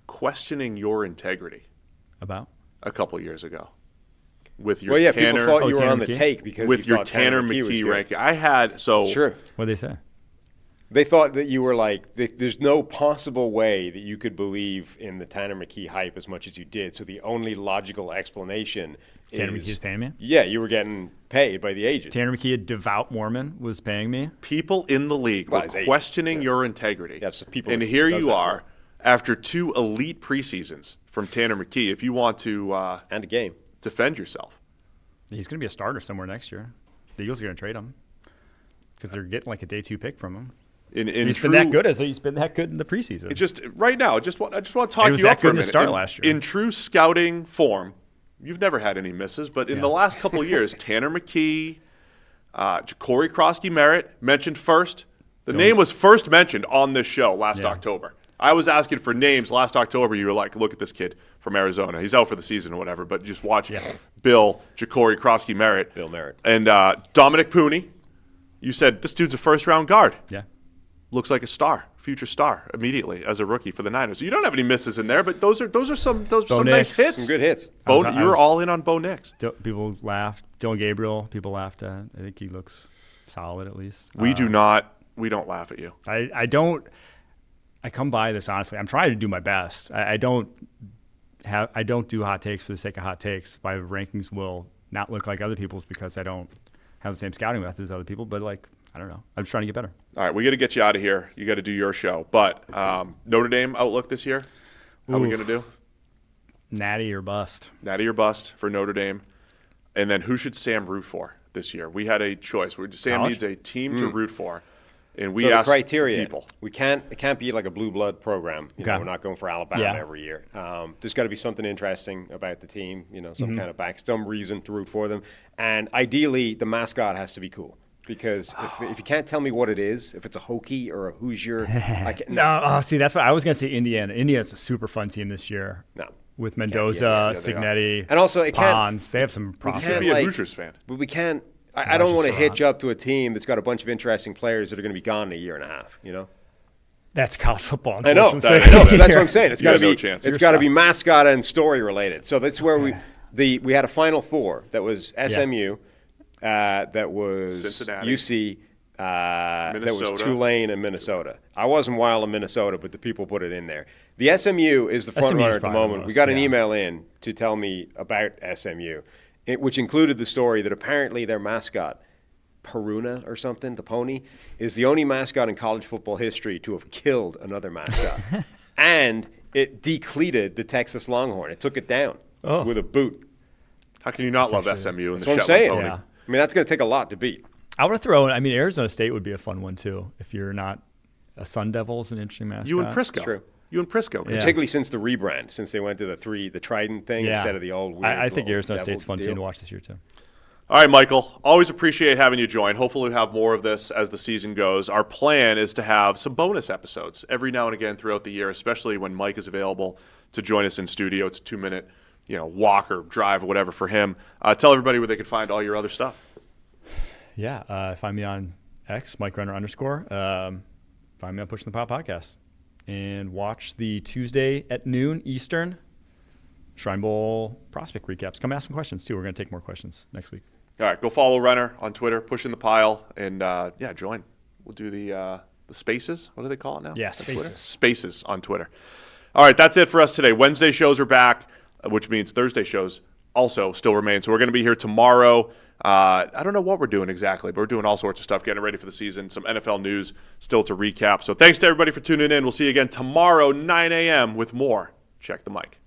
questioning your integrity About a couple years ago with your people Tanner. thought you were Tanner on the McKee? take because with you your thought Tanner was McKee good. ranking. I had Sure. what did they say? They thought that you were like, there's no possible way that you could believe in the Tanner McKee hype as much as you did. So the only logical explanation Tanner is McKee's paying me? Yeah, you were getting paid by the agent. Tanner McKee, a devout Mormon, was paying me. people in the league Well, were his agent, questioning your integrity. Yeah, so people and he here does you that are after 2 elite preseasons from Tanner McKee. If you want to And a game. defend yourself. He's going to be a starter somewhere next year. The Eagles are going to trade him because they're getting like a day 2 pick from him. He's been that good he's been that good in the preseason. It just right now, I just want to talk He was you that up for good a in the minute. start last year. In true scouting form, you've never had any misses, but in the last couple of years, Tanner McKee, Croskey-Merritt mentioned first. The name was first mentioned on this show last October. I was asking for names last October. You were like, look at this kid from Arizona. He's out for the season or whatever, but just watch Bill, Croskey-Merritt. Bill Merritt. And Dominic Pooney. You said, this dude's a first-round guard. Yeah. Looks like a star, future star, immediately as a rookie for the Niners. So you don't have any misses in there, but those are some nice Nix. hits. Some good hits. You were all in on Bo Nix. People laughed. Dylan Gabriel, people laughed at. I think he looks solid at least. We don't laugh at you. I don't. I come by this honestly. I'm trying to do my best. I don't do hot takes for the sake of hot takes. My rankings will not look like other people's because I don't have the same scouting method as other people. But I don't know. I'm just trying to get better. All right, we got to get you out of here. You got to do your show. But Notre Dame outlook this year, how are we going to do? Natty or bust. Natty or bust for Notre Dame. And then who should Sam root for this year? We had a choice. Sam College? needs a team to root for. And we So the asked criteria, people. it can't be like a blue blood program. We're not going for Alabama every year. There's got to be something interesting about the team, some kind of some reason to root for them. And ideally, the mascot has to be cool. Because if you can't tell me what it is, if it's a Hokie or a Hoosier, See, that's what I was going to say. Indiana. Indiana's a super fun team this year. No. With Mendoza, Signetti, and also it Pons. They have some prospects. You can't be a Hoosiers fan. But we can't. I don't want to hitch up to a team that's got a bunch of interesting players that are going to be gone in a year and a half. That's college football. I know. So that's what I'm saying. It's got to be. no chance. It's got to be mascot and story related. So that's where we had a Final Four that was SMU, that was Cincinnati, UC, that was Minnesota. Tulane and Minnesota. I wasn't wild in Minnesota, but the people put it in there. The SMU is the front SMU is runner at the probably moment. the We got an most, email in to tell me about SMU, which included the story that apparently their mascot, Peruna or something, the pony, is the only mascot in college football history to have killed another mascot. And it decleated the Texas Longhorn. It took it down with a boot. How can you not love SMU and That's the what I'm Shetland saying. pony? Yeah. I mean, that's going to take a lot to beat. I would throw in, Arizona State would be a fun one too. If you're not a Sun Devil is an interesting mascot. You and Prisco. True. You and Prisco. Yeah. Particularly since the rebrand, since they went to the Trident thing instead of the old weird I think little Arizona devil State's fun deal. team to watch this year too. All right, Michael. Always appreciate having you join. Hopefully we'll have more of this as the season goes. Our plan is to have some bonus episodes every now and again throughout the year, especially when Mike is available to join us in studio. It's a 2-minute, walk or drive or whatever for him. Tell everybody where they can find all your other stuff. Yeah, find me on X, Mike Renner _. Find me on Pushing the Pop podcast. And watch the Tuesday at noon Eastern Shrine Bowl prospect recaps. Come ask some questions, too. We're going to take more questions next week. All right, go follow Renner on Twitter, Pushing the Pile, and, join. We'll do the Spaces. What do they call it now? Yeah, on Spaces. Twitter? Spaces on Twitter. All right, that's it for us today. Wednesday shows are back, which means Thursday shows also still remain. So we're going to be here tomorrow. I don't know what we're doing exactly, but we're doing all sorts of stuff, getting ready for the season, some NFL news still to recap. So thanks to everybody for tuning in. We'll see you again tomorrow, 9 a.m. with more Check the Mic.